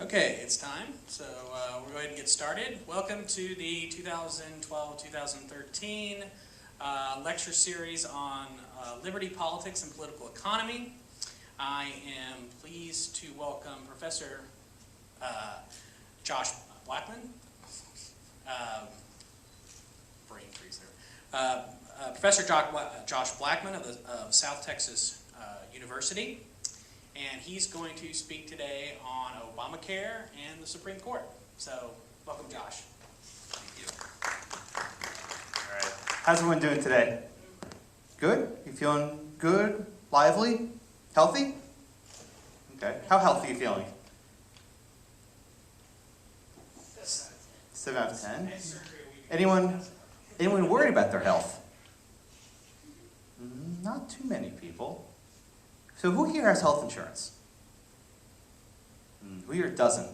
Okay, it's time. So we're going to get started. Welcome to the 2012-2013 lecture series on liberty, politics, and political economy. I am pleased to welcome Professor Josh Blackman. Brain freeze there. Professor Josh Blackman of South Texas University. And he's going to speak today on ObamaCare and the Supreme Court. So, welcome, Josh. Thank you. All right. How's everyone doing today? Good? You feeling good? Lively? Healthy? Okay. How healthy are you feeling? 7 out of 10. Anyone worried about their health? Not too many people. So who here has health insurance? Who here doesn't?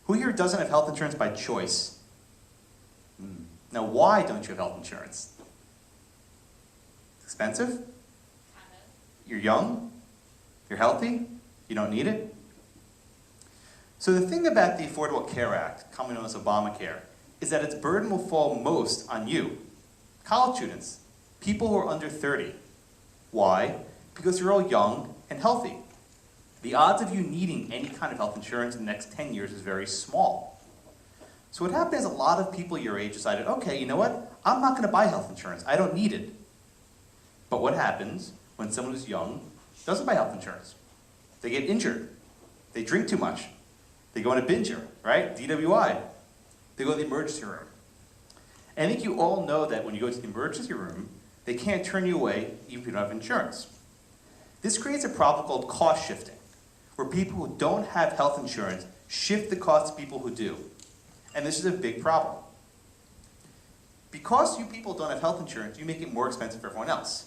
Who here doesn't have health insurance by choice? Now, why don't you have health insurance? It's expensive? You're young? You're healthy? You don't need it? So the thing about the Affordable Care Act, commonly known as ObamaCare, is that its burden will fall most on you, college students, people who are under 30. Why? Because you're all young and healthy. The odds of you needing any kind of health insurance in the next 10 years is very small. So what happened is a lot of people your age decided, okay, you know what? I'm not going to buy health insurance. I don't need it. But what happens when someone who's young doesn't buy health insurance? They get injured. They drink too much. They go on a binger, right? DWI. They go to the emergency room. And I think you all know that when you go to the emergency room, they can't turn you away even if you don't have insurance. This creates a problem called cost shifting, where people who don't have health insurance shift the cost to people who do. And this is a big problem. Because you people don't have health insurance, you make it more expensive for everyone else.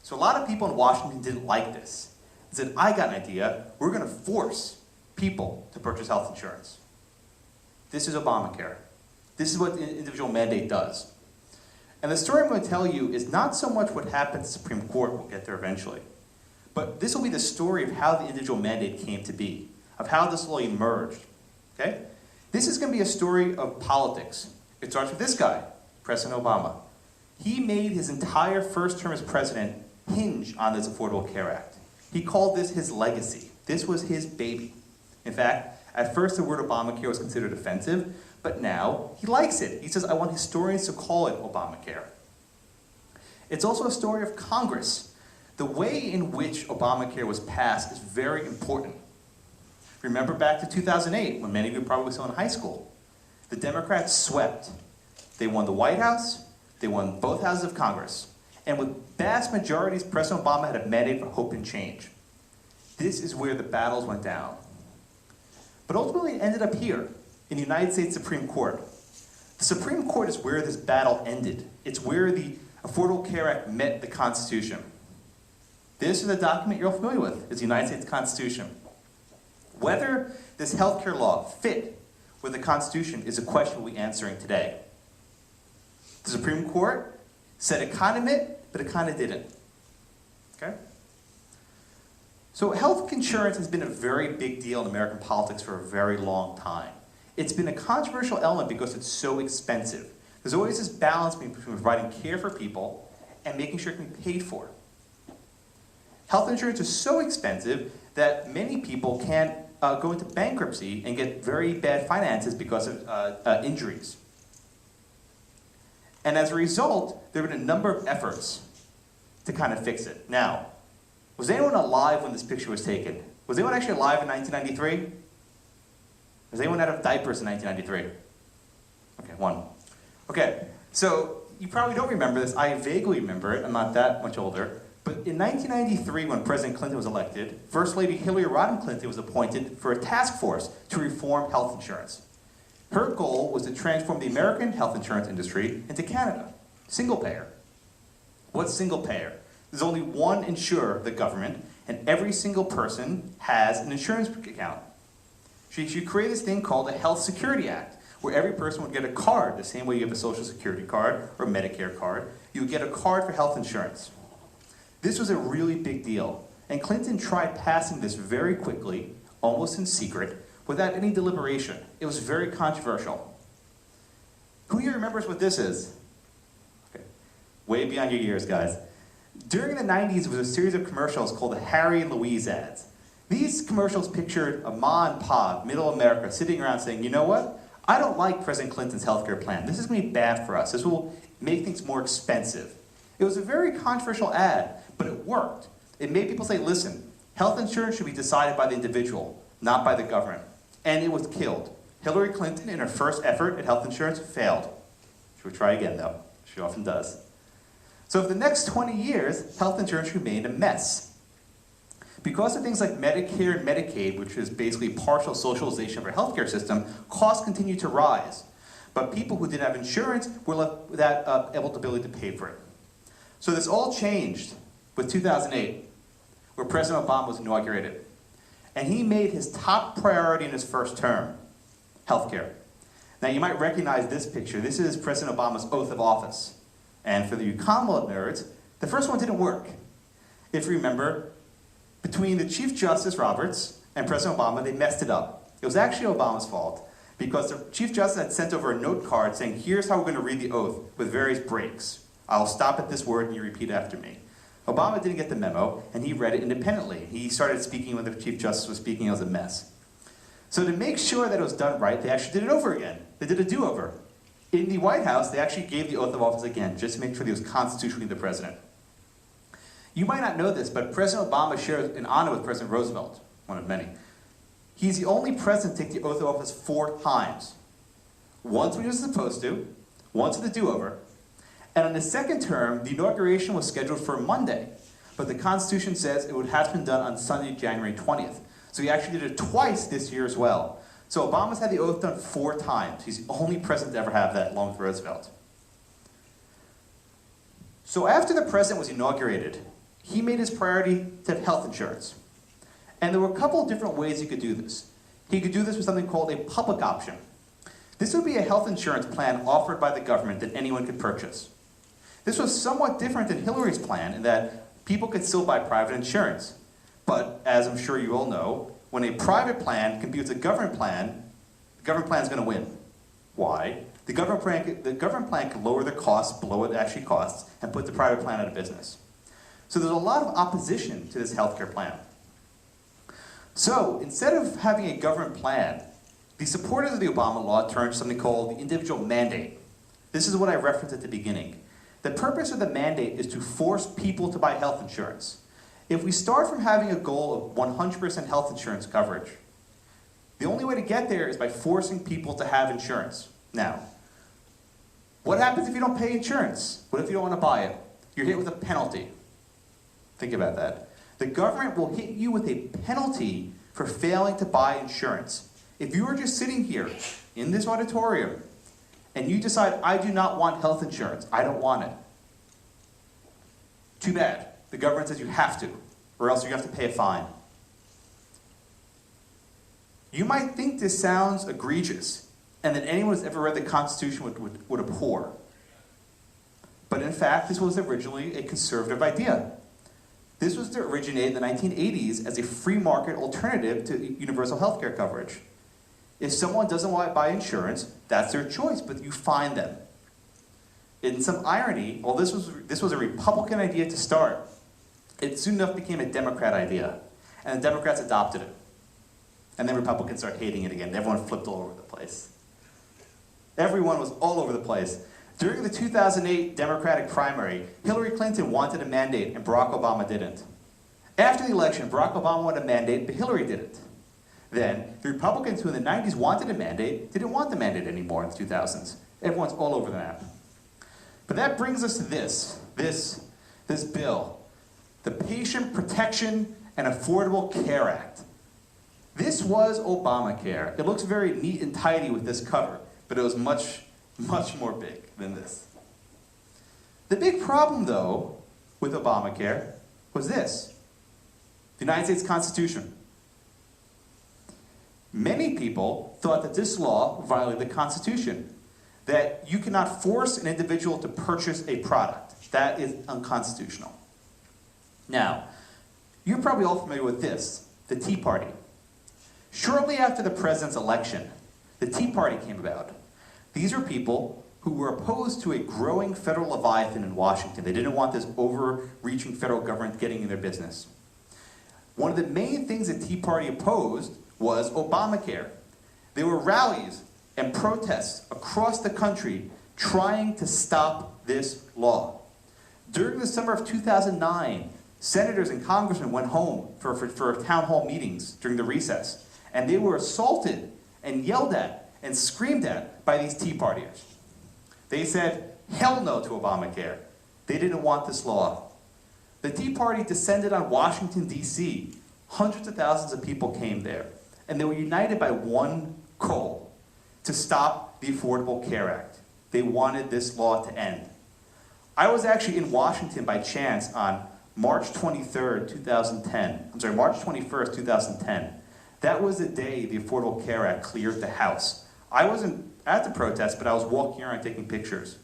So a lot of people in Washington didn't like this. They said, I got an idea. We're going to force people to purchase health insurance. This is ObamaCare. This is what the individual mandate does. And the story I'm going to tell you is not so much what happened to the Supreme Court, we'll get there eventually, but this will be the story of how the individual mandate came to be, of how this law emerged, okay? This is going to be a story of politics. It starts with this guy, President Obama. He made his entire first term as president hinge on this Affordable Care Act. He called this his legacy. This was his baby. In fact, at first the word Obamacare was considered offensive, but now he likes it. He says, I want historians to call it Obamacare. It's also a story of Congress. The way in which Obamacare was passed is very important. Remember back to 2008, when many of you probably were still in high school. The Democrats swept. They won the White House, they won both houses of Congress. And with vast majorities, President Obama had a mandate for hope and change. This is where the battles went down. But ultimately it ended up here, in the United States Supreme Court. The Supreme Court is where this battle ended. It's where the Affordable Care Act met the Constitution. This is a document you're all familiar with. It's the United States Constitution. Whether this healthcare law fit with the Constitution is a question we'll be answering today. The Supreme Court said it kind of met, but it kind of didn't. Okay? So health insurance has been a very big deal in American politics for a very long time. It's been a controversial element because it's so expensive. There's always this balance between providing care for people and making sure it can be paid for. Health insurance is so expensive that many people can't go into bankruptcy and get very bad finances because of injuries. And as a result, there have been a number of efforts to kind of fix it. Now, was anyone alive when this picture was taken? Was anyone actually alive in 1993? Was anyone out of diapers in 1993? Okay, one. Okay, so you probably don't remember this. I vaguely remember it. I'm not that much older. But in 1993, when President Clinton was elected, First Lady Hillary Rodham Clinton was appointed for a task force to reform health insurance. Her goal was to transform the American health insurance industry into Canada. Single payer. What's single payer? There's only one insurer, the government, and every single person has an insurance account. She created this thing called the Health Security Act, where every person would get a card, the same way you have a Social Security card or a Medicare card. You would get a card for health insurance. This was a really big deal, and Clinton tried passing this very quickly almost in secret, without any deliberation. It was very controversial. Who here remembers what this is? Okay. Way beyond your years, guys. During the 90s, there was a series of commercials called the Harry and Louise ads. These commercials pictured a ma and pa, middle America, sitting around saying, you know what? I don't like President Clinton's healthcare plan. This is going to be bad for us. This will make things more expensive. It was a very controversial ad, but it worked. It made people say, listen, health insurance should be decided by the individual, not by the government. And it was killed. Hillary Clinton, in her first effort at health insurance, failed. She would try again, though. She often does. So for the next 20 years, health insurance remained a mess. Because of things like Medicare and Medicaid, which is basically partial socialization of our healthcare system, costs continued to rise. But people who didn't have insurance were left without ability to pay for it. So this all changed with 2008, where President Obama was inaugurated. And he made his top priority in his first term, healthcare. Now you might recognize this picture. This is President Obama's oath of office. And for the common law nerds, the first one didn't work. If you remember, between the Chief Justice Roberts and President Obama, they messed it up. It was actually Obama's fault, because the Chief Justice had sent over a note card saying, here's how we're going to read the oath, with various breaks. I'll stop at this word and you repeat after me. Obama didn't get the memo, and he read it independently. He started speaking when the Chief Justice was speaking. It was a mess. So to make sure that it was done right, they actually did it over again. They did a do-over. In the White House, they actually gave the oath of office again, just to make sure he was constitutionally the president. You might not know this, but President Obama shares an honor with President Roosevelt, one of many. He's the only president to take the oath of office 4 times. Once when he was supposed to, once with the do-over, and in the second term, the inauguration was scheduled for Monday, but the Constitution says it would have been done on Sunday, January 20th. So he actually did it twice this year as well. So Obama's had the oath done 4 times. He's the only president to ever have that, along with Roosevelt. So after the president was inaugurated, he made his priority to have health insurance. And there were a couple of different ways he could do this. He could do this with something called a public option. This would be a health insurance plan offered by the government that anyone could purchase. This was somewhat different than Hillary's plan in that people could still buy private insurance. But as I'm sure you all know, when a private plan competes with a government plan, the government plan is going to win. Why? The government plan can lower the costs below what it actually costs and put the private plan out of business. So there's a lot of opposition to this healthcare plan. So instead of having a government plan, the supporters of the Obama law turned to something called the individual mandate. This is what I referenced at the beginning. The purpose of the mandate is to force people to buy health insurance. If we start from having a goal of 100% health insurance coverage, the only way to get there is by forcing people to have insurance. Now, what happens if you don't pay insurance? What if you don't want to buy it? You're hit with a penalty. Think about that. The government will hit you with a penalty for failing to buy insurance. If you are just sitting here in this auditorium and you decide, I do not want health insurance, I don't want it, too bad. The government says you have to, or else you have to pay a fine. You might think this sounds egregious, and that anyone who's ever read the Constitution would abhor. But in fact, this was originally a conservative idea. This was to originate in the 1980s as a free market alternative to universal health care coverage. If someone doesn't want to buy insurance, that's their choice, but you fine them. In some irony, while this was a Republican idea to start, it soon enough became a Democrat idea, and the Democrats adopted it. And then Republicans started hating it again. Everyone flipped all over the place. Everyone was all over the place. During the 2008 Democratic primary, Hillary Clinton wanted a mandate and Barack Obama didn't. After the election, Barack Obama wanted a mandate, but Hillary didn't. Then, the Republicans who in the 90s wanted a mandate didn't want the mandate anymore in the 2000s. Everyone's all over the map. But that brings us to this bill, the Patient Protection and Affordable Care Act. This was ObamaCare. It looks very neat and tidy with this cover, but it was much, much more big than this. The big problem, though, with ObamaCare was this: the United States Constitution. Many people thought that this law violated the Constitution, that you cannot force an individual to purchase a product. That is unconstitutional. Now, you're probably all familiar with this, the Tea Party. Shortly after the president's election, the Tea Party came about. These are people who were opposed to a growing federal leviathan in Washington. They didn't want this overreaching federal government getting in their business. One of the main things the Tea Party opposed was ObamaCare. There were rallies and protests across the country trying to stop this law. During the summer of 2009, senators and congressmen went home for town hall meetings during the recess, and they were assaulted and yelled at and screamed at by these Tea Partiers. They said, hell no to Obamacare. They didn't want this law. The Tea Party descended on Washington, D.C. Hundreds of thousands of people came there, and they were united by one goal: to stop the Affordable Care Act. They wanted this law to end. I was actually in Washington by chance on March 23rd, 2010. I'm sorry, March 21st, 2010. That was the day the Affordable Care Act cleared the House. I wasn't at the protest, but I was walking around taking pictures.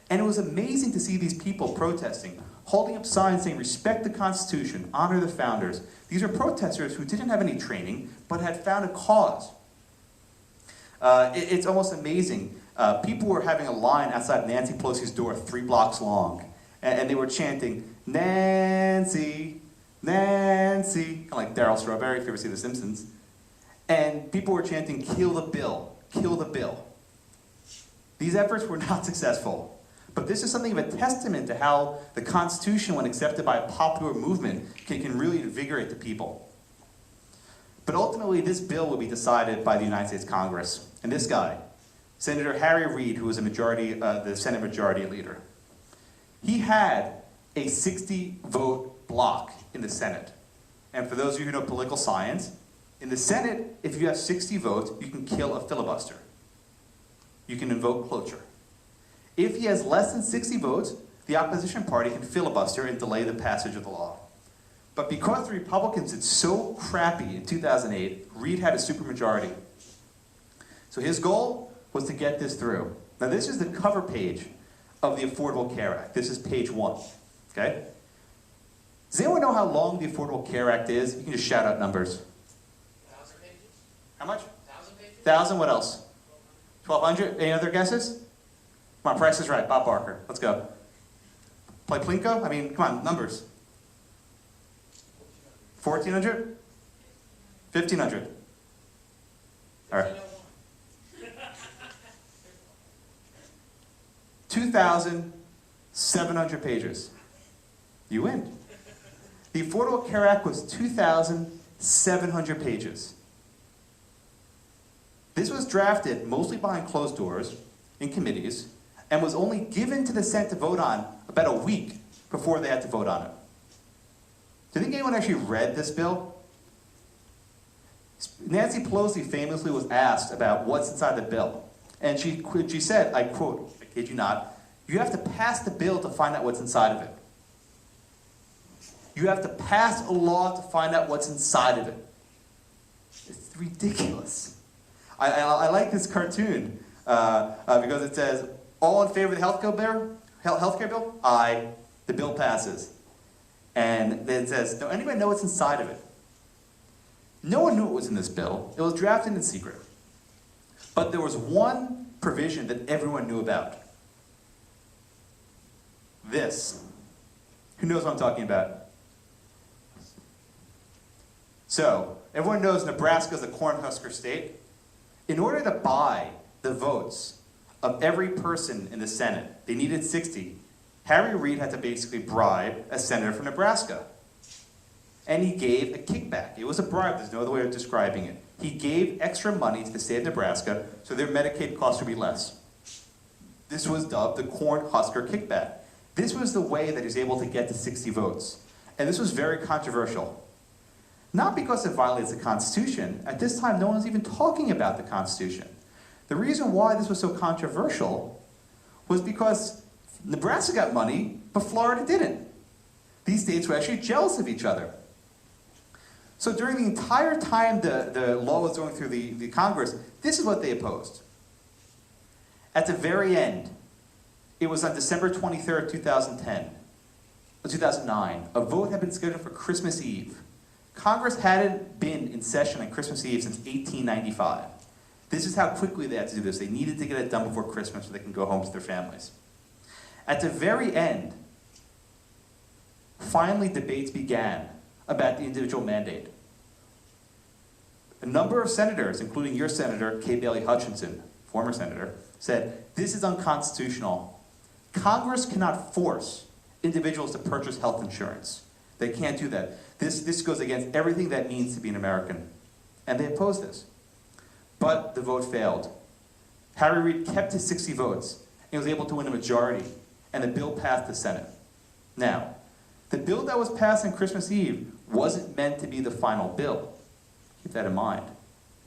And it was amazing to see these people protesting, holding up signs saying, respect the Constitution, honor the founders. These are protesters who didn't have any training, but had found a cause. It's almost amazing. People were having a line outside Nancy Pelosi's door 3 blocks long, and they were chanting, Nancy, Nancy, kind of like Daryl Strawberry, if you ever see The Simpsons. And people were chanting, kill the bill, kill the bill. These efforts were not successful, but this is something of a testament to how the Constitution, when accepted by a popular movement, can really invigorate the people. But ultimately, this bill will be decided by the United States Congress. And this guy, Senator Harry Reid, who was the Senate Majority Leader, he had a 60-vote block in the Senate. And for those of you who know political science, in the Senate, if you have 60 votes, you can kill a filibuster. You can invoke cloture. If he has less than 60 votes, the opposition party can filibuster and delay the passage of the law. But because the Republicans did so crappy in 2008, Reid had a supermajority. So his goal was to get this through. Now this is the cover page of the Affordable Care Act. This is page 1, okay? Does anyone know how long the Affordable Care Act is? You can just shout out numbers. 1,000 pages? How much? 1,000 pages? 1,000, what else? 1,200? Any other guesses? Come on, Price is Right. Bob Barker. Let's go. Play Plinko? I mean, come on, numbers. 1,400? 1,500? All right. 2,700 pages. You win. The Affordable Care Act was 2,700 pages. This was drafted mostly behind closed doors in committees and was only given to the Senate to vote on about a week before they had to vote on it. Do you think anyone actually read this bill? Nancy Pelosi famously was asked about what's inside the bill. And she said, I quote, I kid you not, you have to pass the bill to find out what's inside of it. You have to pass a law to find out what's inside of it. It's ridiculous. I like this cartoon because it says, all in favor of the healthcare bill? Aye. The bill passes. And then it says, does anybody know what's inside of it? No one knew what was in this bill. It was drafted in secret. But there was one provision that everyone knew about. This. Who knows what I'm talking about? So, everyone knows Nebraska is a cornhusker state. In order to buy the votes of every person in the Senate, they needed 60. Harry Reid had to basically bribe a senator from Nebraska. And he gave a kickback. It was a bribe, there's no other way of describing it. He gave extra money to the state of Nebraska so their Medicaid costs would be less. This was dubbed the Cornhusker Kickback. This was the way that he was able to get to 60 votes. And this was very controversial. Not because it violates the Constitution. At this time, no one was even talking about the Constitution. The reason why this was so controversial was because Nebraska got money, but Florida didn't. These states were actually jealous of each other. So during the entire time the law was going through the Congress, this is what they opposed. At the very end, it was on December 23rd, 2009, a vote had been scheduled for Christmas Eve. Congress hadn't been in session on Christmas Eve since 1895. This is how quickly they had to do this. They needed to get it done before Christmas so they can go home to their families. At the very end, finally debates began about the individual mandate. A number of senators, including your senator, Kay Bailey Hutchinson, former senator, said, this is unconstitutional. Congress cannot force individuals to purchase health insurance. They can't do that. This goes against everything that means to be an American. And they opposed this. But the vote failed. Harry Reid kept his 60 votes and was able to win a majority, and the bill passed the Senate. Now, the bill that was passed on Christmas Eve wasn't meant to be the final bill. Keep that in mind.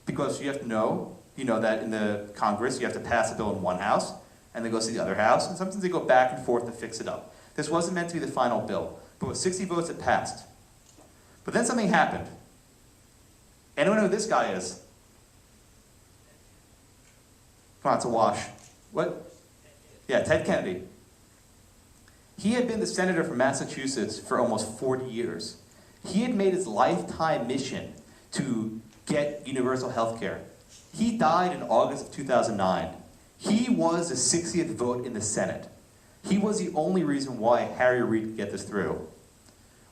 Because you have to know, you know that in the Congress, you have to pass a bill in one house, and then goes to the other house, and sometimes they go back and forth to fix it up. This wasn't meant to be the final bill, but with 60 votes, it passed. But then something happened. Anyone know who this guy is? Come on, it's a wash. What? Yeah, Ted Kennedy. He had been the senator from Massachusetts for almost 40 years. He had made his lifetime mission to get universal health care. He died in August of 2009. He was the 60th vote in the Senate. He was the only reason why Harry Reid could get this through.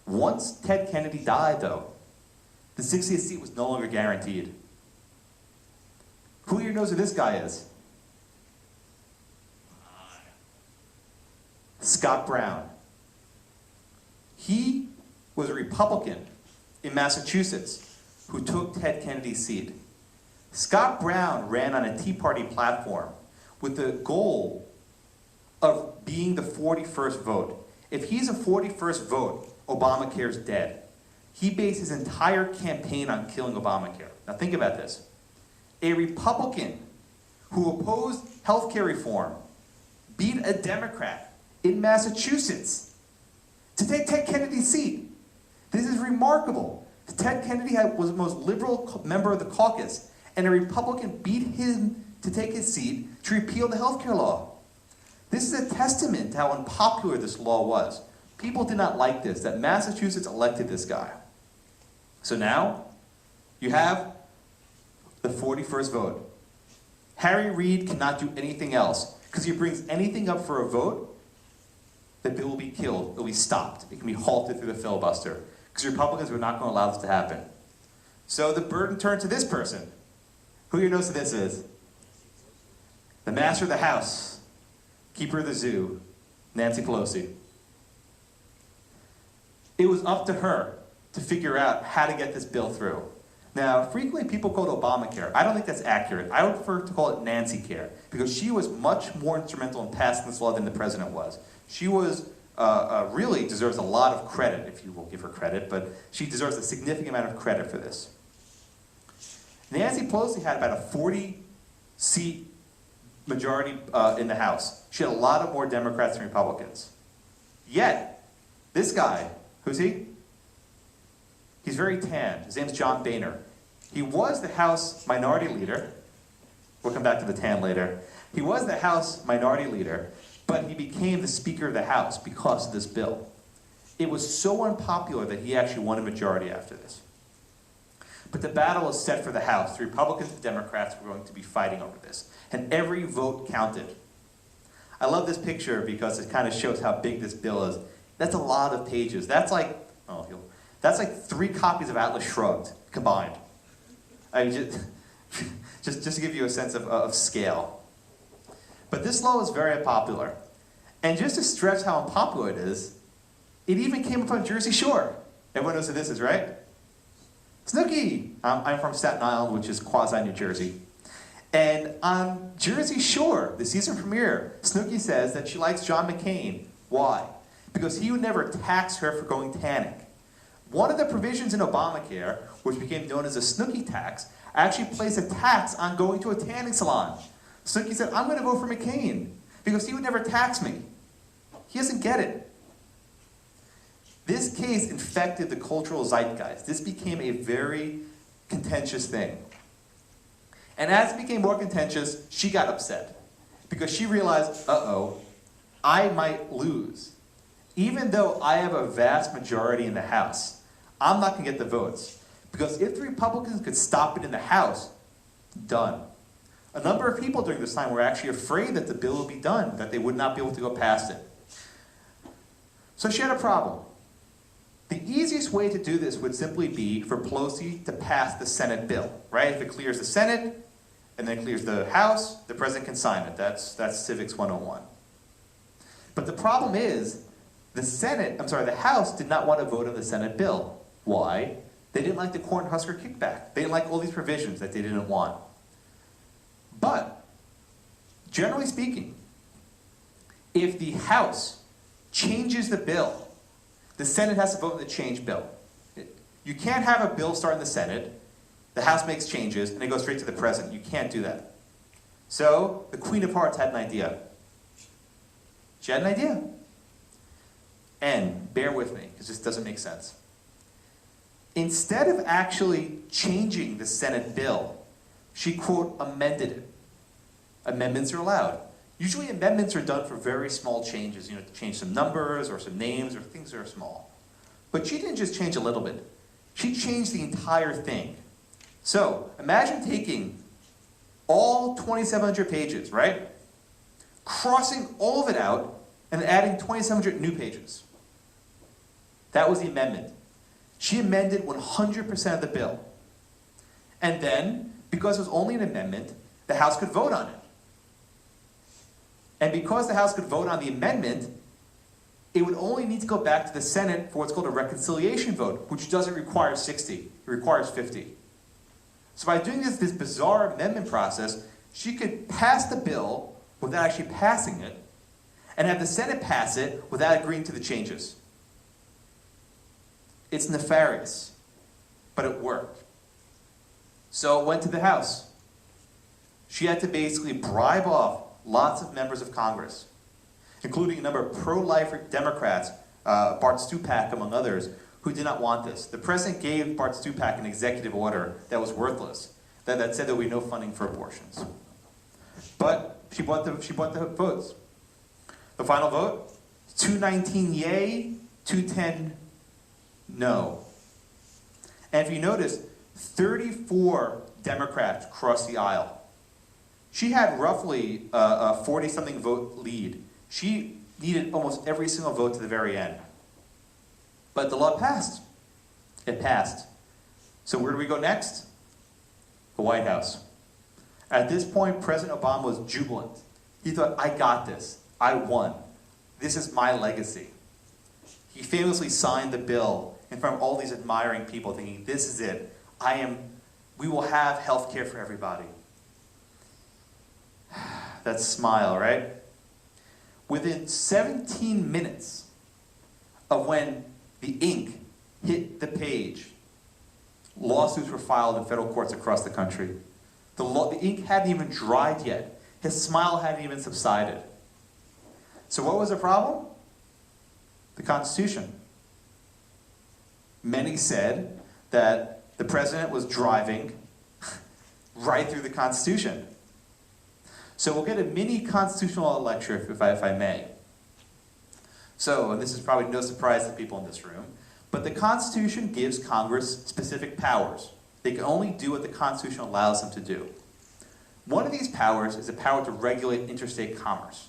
Once Ted Kennedy died, though, the 60th seat was no longer guaranteed. Who here knows who this guy is? Scott Brown. He was a Republican in Massachusetts who took Ted Kennedy's seat. Scott Brown ran on a Tea Party platform with the goal of being the 41st vote. If he's a 41st vote, Obamacare is dead. He based his entire campaign on killing Obamacare. Now think about this. A Republican who opposed health care reform beat a Democrat in Massachusetts to take Ted Kennedy's seat. This is remarkable. Ted Kennedy was the most liberal member of the caucus, and a Republican beat him to take his seat to repeal the health care law. This is a testament to how unpopular this law was. People did not like this, that Massachusetts elected this guy. So now, you have the 41st vote. Harry Reid cannot do anything else, because he brings anything up for a vote, the bill will be killed, it will be stopped, it can be halted through the filibuster, because Republicans were not going to allow this to happen. So the burden turned to this person. Who here knows who this is? The master of the house, keeper of the zoo, Nancy Pelosi. It was up to her to figure out how to get this bill through. Now, frequently people call it Obamacare. I don't think that's accurate. I would prefer to call it Nancy Care, because she was much more instrumental in passing this law than the president was. She was really deserves a lot of credit, if you will give her credit, but she deserves a significant amount of credit for this. Nancy Pelosi had about a 40-seat majority in the House. She had a lot of more Democrats than Republicans. Yet, this guy, who's he? He's very tan. His name's John Boehner. He was the House Minority Leader. We'll come back to the tan later. He was the House Minority Leader, but he became the Speaker of the House because of this bill. It was so unpopular that he actually won a majority after this. But the battle was set for the House. The Republicans and Democrats were going to be fighting over this, and every vote counted. I love this picture because it kind of shows how big this bill is. That's a lot of pages. That's like, that's like 3 copies of Atlas Shrugged combined. I mean, just to give you a sense of scale. But this law was very unpopular. And just to stress how unpopular it is, it even came up on Jersey Shore. Everyone knows who this is, right? Snooki! I'm from Staten Island, which is quasi-New Jersey. And on Jersey Shore, the season premiere, Snooki says that she likes John McCain. Why? Because he would never tax her for going tanning. One of the provisions in Obamacare, which became known as a Snooki tax, actually placed a tax on going to a tanning salon. Snooki said, I'm going to vote for McCain because he would never tax me. He doesn't get it. This case infected the cultural zeitgeist. This became a very contentious thing. And as it became more contentious, she got upset because she realized, uh-oh, I might lose. Even though I have a vast majority in the House, I'm not going to get the votes. Because if the Republicans could stop it in the House, done. A number of people during this time were actually afraid that the bill would be done, that they would not be able to go past it. So she had a problem. The easiest way to do this would simply be for Pelosi to pass the Senate bill, right? If it clears the Senate and then clears the House, the president can sign it. That's Civics 101. But the problem is, the House did not want to vote on the Senate bill. Why? They didn't like the Cornhusker kickback. They didn't like all these provisions that they didn't want. But, generally speaking, if the House changes the bill, the Senate has to vote on the change bill. You can't have a bill start in the Senate, the House makes changes, and it goes straight to the President. You can't do that. So, the Queen of Hearts had an idea. She had an idea. And, bear with me, because this doesn't make sense. Instead of actually changing the Senate bill, she, quote, amended it. Amendments are allowed. Usually amendments are done for very small changes, to change some numbers or some names or things that are small. But she didn't just change a little bit. She changed the entire thing. So, imagine taking all 2,700 pages, right? Crossing all of it out and adding 2,700 new pages. That was the amendment. She amended 100% of the bill. And then, because it was only an amendment, the House could vote on it. And because the House could vote on the amendment, it would only need to go back to the Senate for what's called a reconciliation vote, which doesn't require 60, it requires 50. So by doing this bizarre amendment process, she could pass the bill without actually passing it, and have the Senate pass it without agreeing to the changes. It's nefarious, but it worked. So it went to the House. She had to basically bribe off lots of members of Congress, including a number of pro-life Democrats, Bart Stupak among others, who did not want this. The president gave Bart Stupak an executive order that was worthless, that said there would be no funding for abortions. But she bought the votes. The final vote, 219 yay, 210 no. And if you notice, 34 Democrats crossed the aisle. She had roughly a 40-something vote lead. She needed almost every single vote to the very end. But the law passed. It passed. So where do we go next? The White House. At this point, President Obama was jubilant. He thought, I got this. I won. This is my legacy. He famously signed the bill in front of all these admiring people, thinking, this is it. We will have health care for everybody. That smile, right? Within 17 minutes of when the ink hit the page, lawsuits were filed in federal courts across the country. The ink hadn't even dried yet. His smile hadn't even subsided. So what was the problem? The Constitution. Many said that the president was driving right through the Constitution. So we'll get a mini constitutional lecture, if I may. So, and this is probably no surprise to people in this room, but the Constitution gives Congress specific powers. They can only do what the Constitution allows them to do. One of these powers is the power to regulate interstate commerce.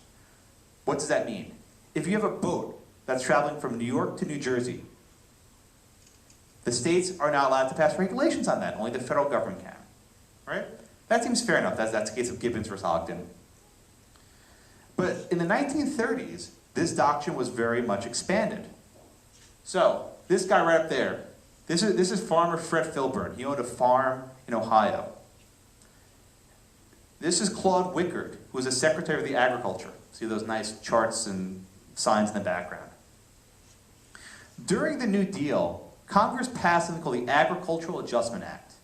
What does that mean? If you have a boat that's traveling from New York to New Jersey, the states are not allowed to pass regulations on that. Only the federal government can, right? That seems fair enough. That's the case of Gibbons versus Ogden. But in the 1930s, this doctrine was very much expanded. So, this guy right up there, this is farmer Fred Filburn. He owned a farm in Ohio. This is Claude Wickard, who was a Secretary of the Agriculture. See those nice charts and signs in the background. During the New Deal, Congress passed something called the Agricultural Adjustment Act.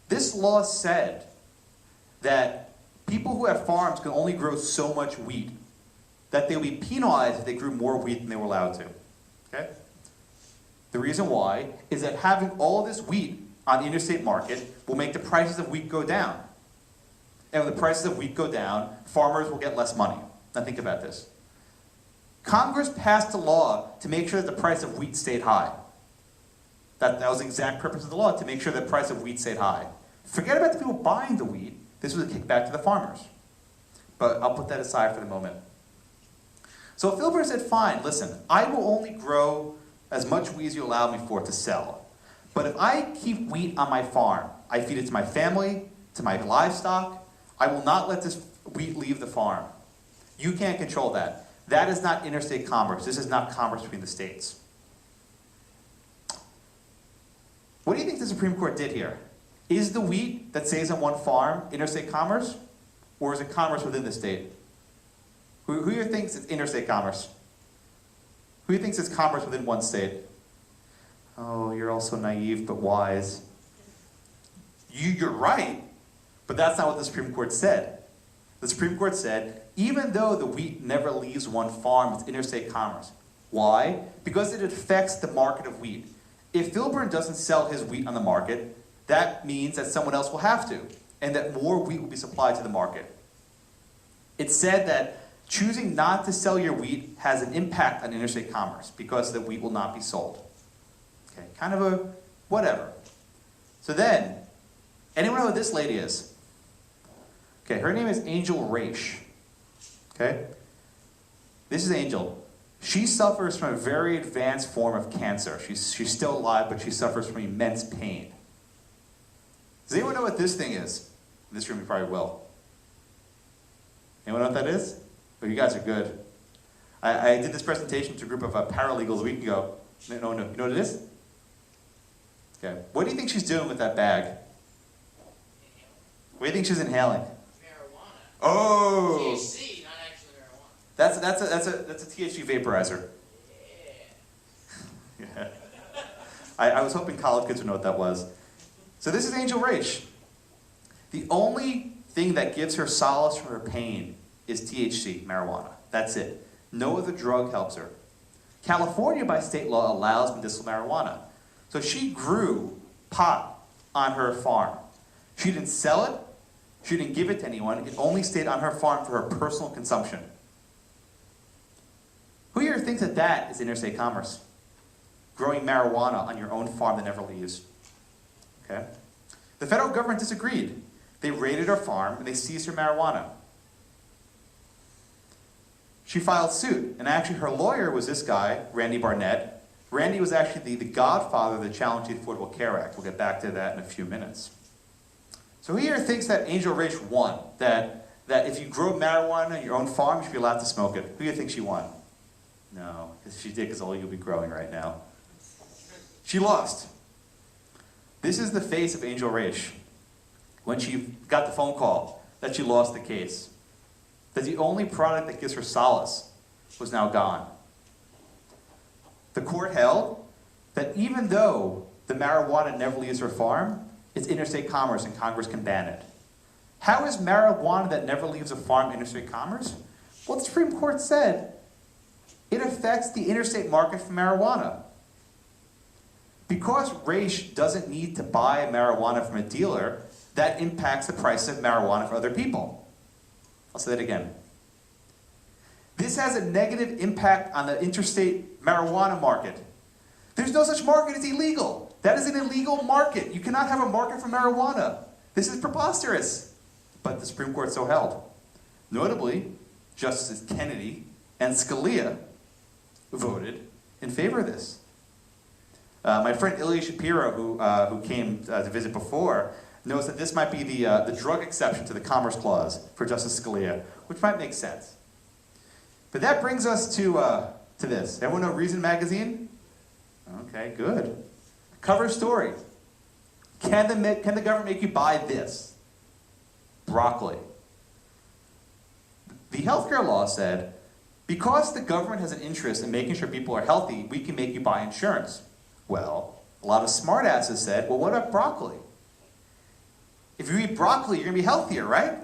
This law said that people who have farms can only grow so much wheat, that they would be penalized if they grew more wheat than they were allowed to. Okay? The reason why is that having all of this wheat on the interstate market will make the prices of wheat go down. And when the prices of wheat go down, farmers will get less money. Now think about this. Congress passed a law to make sure that the price of wheat stayed high. That was the exact purpose of the law, to make sure the price of wheat stayed high. Forget about the people buying the wheat. This was a kickback to the farmers. But I'll put that aside for the moment. So Filbert said, fine, listen, I will only grow as much wheat as you allow me for to sell. But if I keep wheat on my farm, I feed it to my family, to my livestock, I will not let this wheat leave the farm. You can't control that. That is not interstate commerce. This is not commerce between the states. What do you think the Supreme Court did here? Is the wheat that stays on one farm interstate commerce? Or is it commerce within the state? Who here thinks it's interstate commerce? Who thinks it's commerce within one state? Oh, you're also naive but wise. You're right, but that's not what the Supreme Court said. The Supreme Court said, even though the wheat never leaves one farm, it's interstate commerce. Why? Because it affects the market of wheat. If Filburn doesn't sell his wheat on the market, that means that someone else will have to, and that more wheat will be supplied to the market. It said that choosing not to sell your wheat has an impact on interstate commerce because the wheat will not be sold. Okay, kind of a whatever. So then, anyone know who this lady is? Okay, her name is Angel Raish. Okay? This is Angel. She suffers from a very advanced form of cancer. She's still alive, but she suffers from immense pain. Does anyone know what this thing is? In this room, you probably will. Anyone know what that is? Oh, you guys are good. I did this presentation to a group of paralegals a week ago. No. You know what it is? Okay. What do you think she's doing with that bag? What do you think she's inhaling? Marijuana. Oh! THC, not actually marijuana. That's a THC vaporizer. Yeah. Yeah. I was hoping college kids would know what that was. So this is Angel Raish. The only thing that gives her solace from her pain is THC, marijuana. That's it. No other drug helps her. California, by state law, allows medicinal marijuana. So she grew pot on her farm. She didn't sell it. She didn't give it to anyone. It only stayed on her farm for her personal consumption. Who here thinks that that is interstate commerce? Growing marijuana on your own farm that never leaves. Okay? The federal government disagreed. They raided her farm and they seized her marijuana. She filed suit, and actually her lawyer was this guy, Randy Barnett. Randy was actually the godfather of the challenge to the Affordable Care Act. We'll get back to that in a few minutes. So who here thinks that Angel Raish won? That if you grow marijuana on your own farm, you should be allowed to smoke it. Who do you think she won? No, if she did, because all you'll be growing right now. She lost. This is the face of Angel Raish when she got the phone call that she lost the case. That the only product that gives her solace was now gone. The court held that even though the marijuana never leaves her farm, it's interstate commerce and Congress can ban it. How is marijuana that never leaves a farm interstate commerce? Well, the Supreme Court said it affects the interstate market for marijuana. Because Raish doesn't need to buy marijuana from a dealer, that impacts the price of marijuana for other people. I'll say that again. This has a negative impact on the interstate marijuana market. There's no such market, it's illegal. That is an illegal market. You cannot have a market for marijuana. This is preposterous. But the Supreme Court so held. Notably, Justices Kennedy and Scalia voted in favor of this. My friend Ilya Shapiro, who came to visit before, knows that this might be the drug exception to the Commerce Clause for Justice Scalia, which might make sense. But that brings us to this. Everyone know Reason Magazine? Okay, good. Cover story. Can the government make you buy this? Broccoli. The healthcare law said, because the government has an interest in making sure people are healthy, we can make you buy insurance. Well, a lot of smartasses said, well, what about broccoli? If you eat broccoli, you're going to be healthier, right?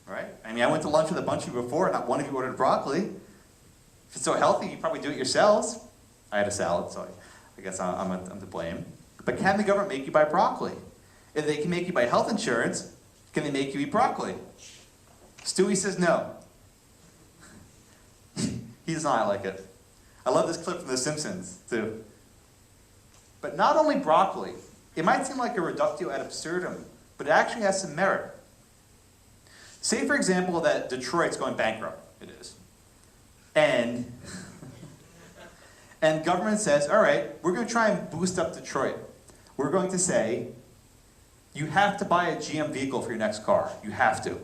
Right? I mean, I went to lunch with a bunch of you before, and not one of you ordered broccoli. If it's so healthy, you probably do it yourselves. I had a salad, so I guess I'm to blame. But can the government make you buy broccoli? If they can make you buy health insurance, can they make you eat broccoli? Stewie says no. He does not like it. I love this clip from The Simpsons, too. But not only broccoli. It might seem like a reductio ad absurdum, but it actually has some merit. Say, for example, that Detroit's going bankrupt. It is. And government says, all right, we're going to try and boost up Detroit. We're going to say, you have to buy a GM vehicle for your next car. You have to.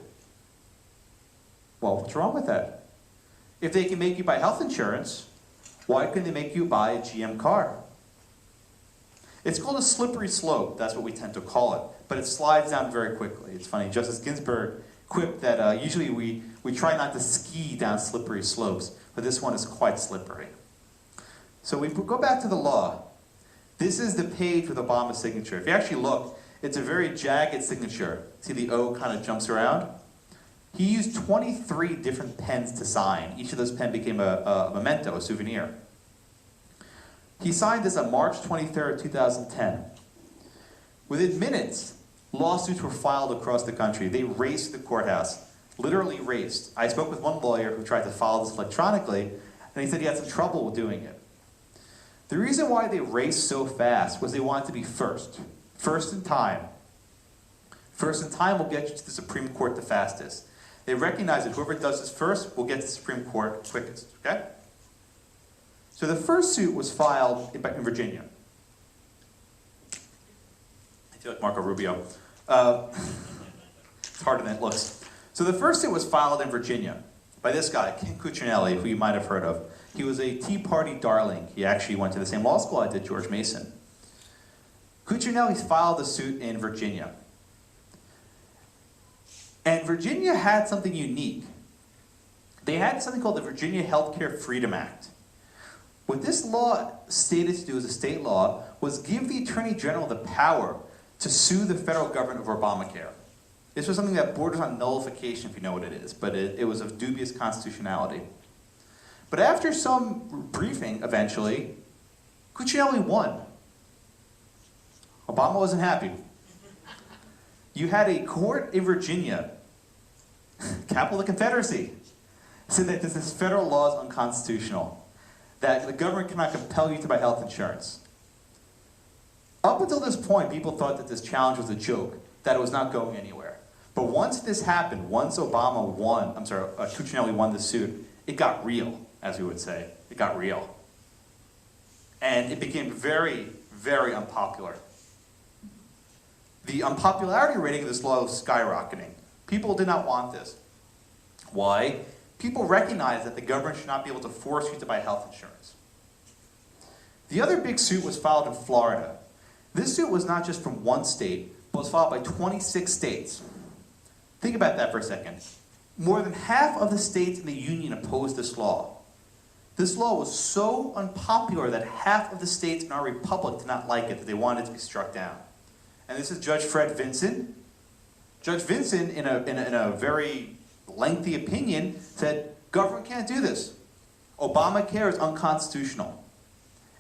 Well, what's wrong with that? If they can make you buy health insurance, why couldn't they make you buy a GM car? It's called a slippery slope. That's what we tend to call it. But it slides down very quickly. It's funny. Justice Ginsburg quipped that usually we try not to ski down slippery slopes, but this one is quite slippery. So we go back to the law. This is the page with Obama's signature. If you actually look, it's a very jagged signature. See, the O kind of jumps around. He used 23 different pens to sign. Each of those pens became a memento, a souvenir. He signed this on March 23rd, 2010. Within minutes, lawsuits were filed across the country. They raced the courthouse, literally raced. I spoke with one lawyer who tried to file this electronically, and he said he had some trouble with doing it. The reason why they raced so fast was they wanted to be first. First in time. First in time will get you to the Supreme Court the fastest. They recognize that whoever does this first will get to the Supreme Court quickest, okay? So the first suit was filed in Virginia. I feel like Marco Rubio. It's harder than it looks. So the first suit was filed in Virginia by this guy, Ken Cuccinelli, who you might have heard of. He was a Tea Party darling. He actually went to the same law school I did, George Mason. Cuccinelli filed the suit in Virginia. And Virginia had something unique. They had something called the Virginia Healthcare Freedom Act. What this law stated to do as a state law was give the Attorney General the power to sue the federal government over Obamacare. This was something that borders on nullification, if you know what it is, but it was of dubious constitutionality. But after some briefing, eventually, Cuccinelli won. Obama wasn't happy. You had a court in Virginia, capital of the Confederacy, said that this federal law is unconstitutional, that the government cannot compel you to buy health insurance. Up until this point, people thought that this challenge was a joke, that it was not going anywhere. But once this happened, once Cuccinelli won the suit, it got real, as we would say. It got real. And it became very, very unpopular. The unpopularity rating of this law was skyrocketing. People did not want this. Why? People recognized that the government should not be able to force you to buy health insurance. The other big suit was filed in Florida. This suit was not just from one state, but was filed by 26 states. Think about that for a second. More than half of the states in the union opposed this law. This law was so unpopular that half of the states in our republic did not like it, that they wanted it to be struck down. And this is Judge Fred Vinson. Judge Vinson, in a very lengthy opinion, said, government can't do this. Obamacare is unconstitutional.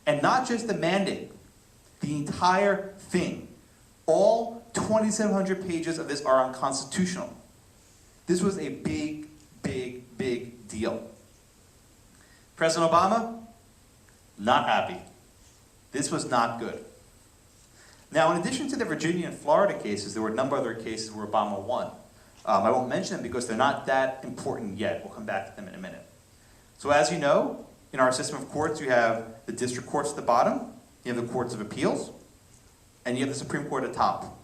And not just the mandate, the entire thing. All 2,700 pages of this are unconstitutional. This was a big, big, big deal. President Obama, not happy. This was not good. Now, in addition to the Virginia and Florida cases, there were a number of other cases where Obama won. I won't mention them because they're not that important yet. We'll come back to them in a minute. So as you know, in our system of courts, you have the district courts at the bottom, you have the courts of appeals, and you have the Supreme Court at the top.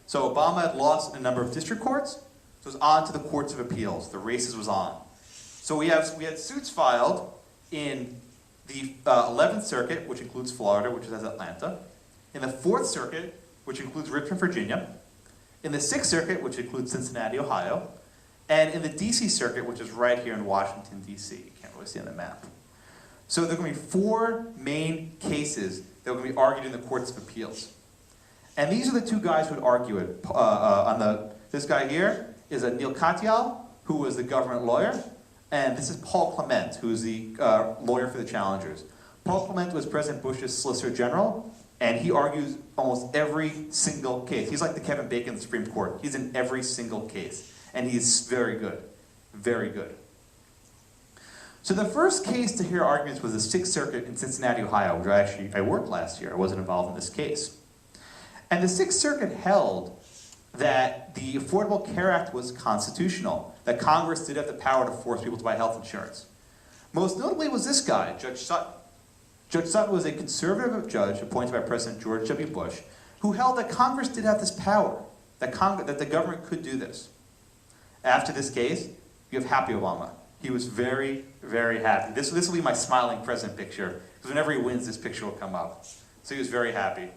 So Obama had lost in a number of district courts, so it was on to the courts of appeals. The races was on. So we had suits filed in the 11th Circuit, which includes Florida, which is Atlanta, in the 4th Circuit, which includes Richmond, Virginia, in the 6th Circuit, which includes Cincinnati, Ohio, and in the D.C. Circuit, which is right here in Washington, D.C. You can't really see on the map. So there are going to be 4 main cases that are going to be argued in the Courts of Appeals. And these are the 2 guys who would argue it. This guy here is Neil Katyal, who was the government lawyer, and this is Paul Clement, who is the lawyer for the challengers. Paul Clement was President Bush's Solicitor General, and he argues almost every single case. He's like the Kevin Bacon of the Supreme Court. He's in every single case. And he's very good. Very good. So the first case to hear arguments was the Sixth Circuit in Cincinnati, Ohio, where I worked last year. I wasn't involved in this case. And the Sixth Circuit held that the Affordable Care Act was constitutional, that Congress did have the power to force people to buy health insurance. Most notably was this guy, Judge Sutton. Judge Sutton was a conservative judge appointed by President George W. Bush, who held that Congress did have this power, that the government could do this. After this case, you have Happy Obama. He was very, very happy. This will be my smiling president picture, because whenever he wins, this picture will come up. So he was very happy.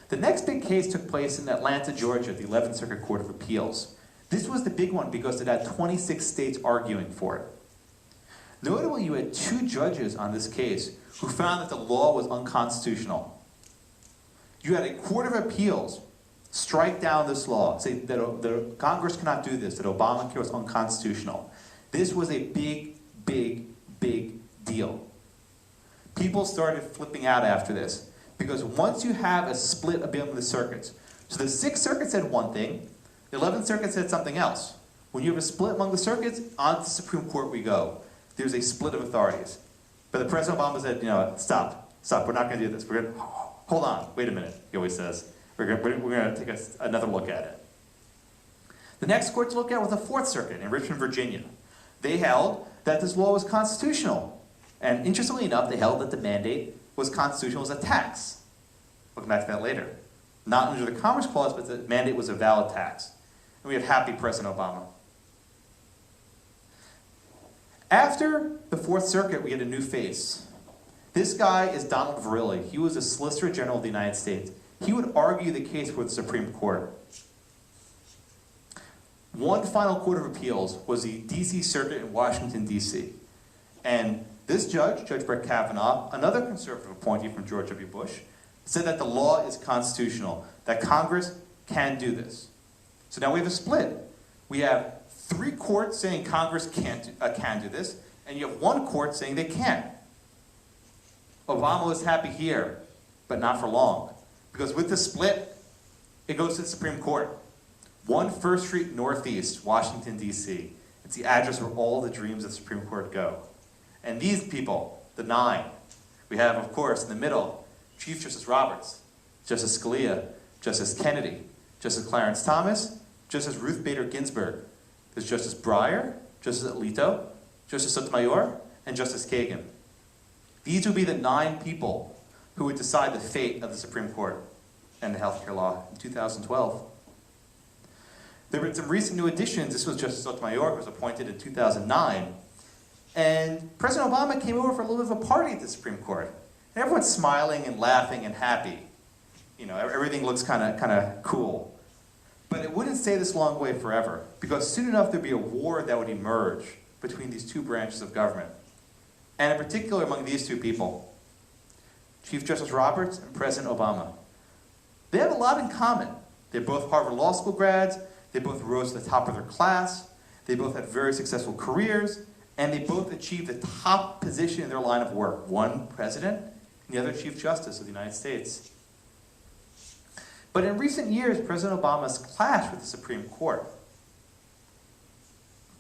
The next big case took place in Atlanta, Georgia, at the 11th Circuit Court of Appeals. This was the big one because it had 26 states arguing for it. Notably, you had 2 judges on this case who found that the law was unconstitutional. You had a Court of Appeals strike down this law, say that Congress cannot do this, that ObamaCare was unconstitutional. This was a big, big, big deal. People started flipping out after this, because once you have a split among the circuits, so the Sixth Circuit said one thing, the 11th Circuit said something else. When you have a split among the circuits, on to the Supreme Court we go. There's a split of authorities. But the President Obama said, stop, we're not going to do this. We're going to, hold on, wait a minute, he always says. We're going to take another look at it. The next court to look at was the Fourth Circuit in Richmond, Virginia. They held that this law was constitutional. And interestingly enough, they held that the mandate was constitutional as a tax. We'll come back to that later. Not under the Commerce Clause, but the mandate was a valid tax. And we have happy President Obama. After the Fourth Circuit, we had a new face. This guy is Donald Verrilli. He was a Solicitor General of the United States. He would argue the case for the Supreme Court. One final Court of Appeals was the D.C. Circuit in Washington, D.C. And this judge, Judge Brett Kavanaugh, another conservative appointee from George W. Bush, said that the law is constitutional, that Congress can do this. So now we have a split. We have 3 courts saying Congress can do this, and you have 1 court saying they can't. Obama was happy here, but not for long. Because with the split, it goes to the Supreme Court. 1 First Street Northeast, Washington, D.C. It's the address where all the dreams of the Supreme Court go. And these people, the 9, we have, of course, in the middle, Chief Justice Roberts, Justice Scalia, Justice Kennedy, Justice Clarence Thomas, Justice Ruth Bader Ginsburg. There's Justice Breyer, Justice Alito, Justice Sotomayor, and Justice Kagan. These would be the 9 people who would decide the fate of the Supreme Court and the healthcare law in 2012. There were some recent new additions. This was Justice Sotomayor, who was appointed in 2009. And President Obama came over for a little bit of a party at the Supreme Court. And everyone's smiling and laughing and happy. Everything looks kind of cool. But it wouldn't stay this long way forever, because soon enough there'd be a war that would emerge between these 2 branches of government. And in particular among these 2 people, Chief Justice Roberts and President Obama. They have a lot in common. They're both Harvard Law School grads, they both rose to the top of their class, they both had very successful careers, and they both achieved the top position in their line of work. One president, and the other Chief Justice of the United States. But in recent years, President Obama's clashed with the Supreme Court.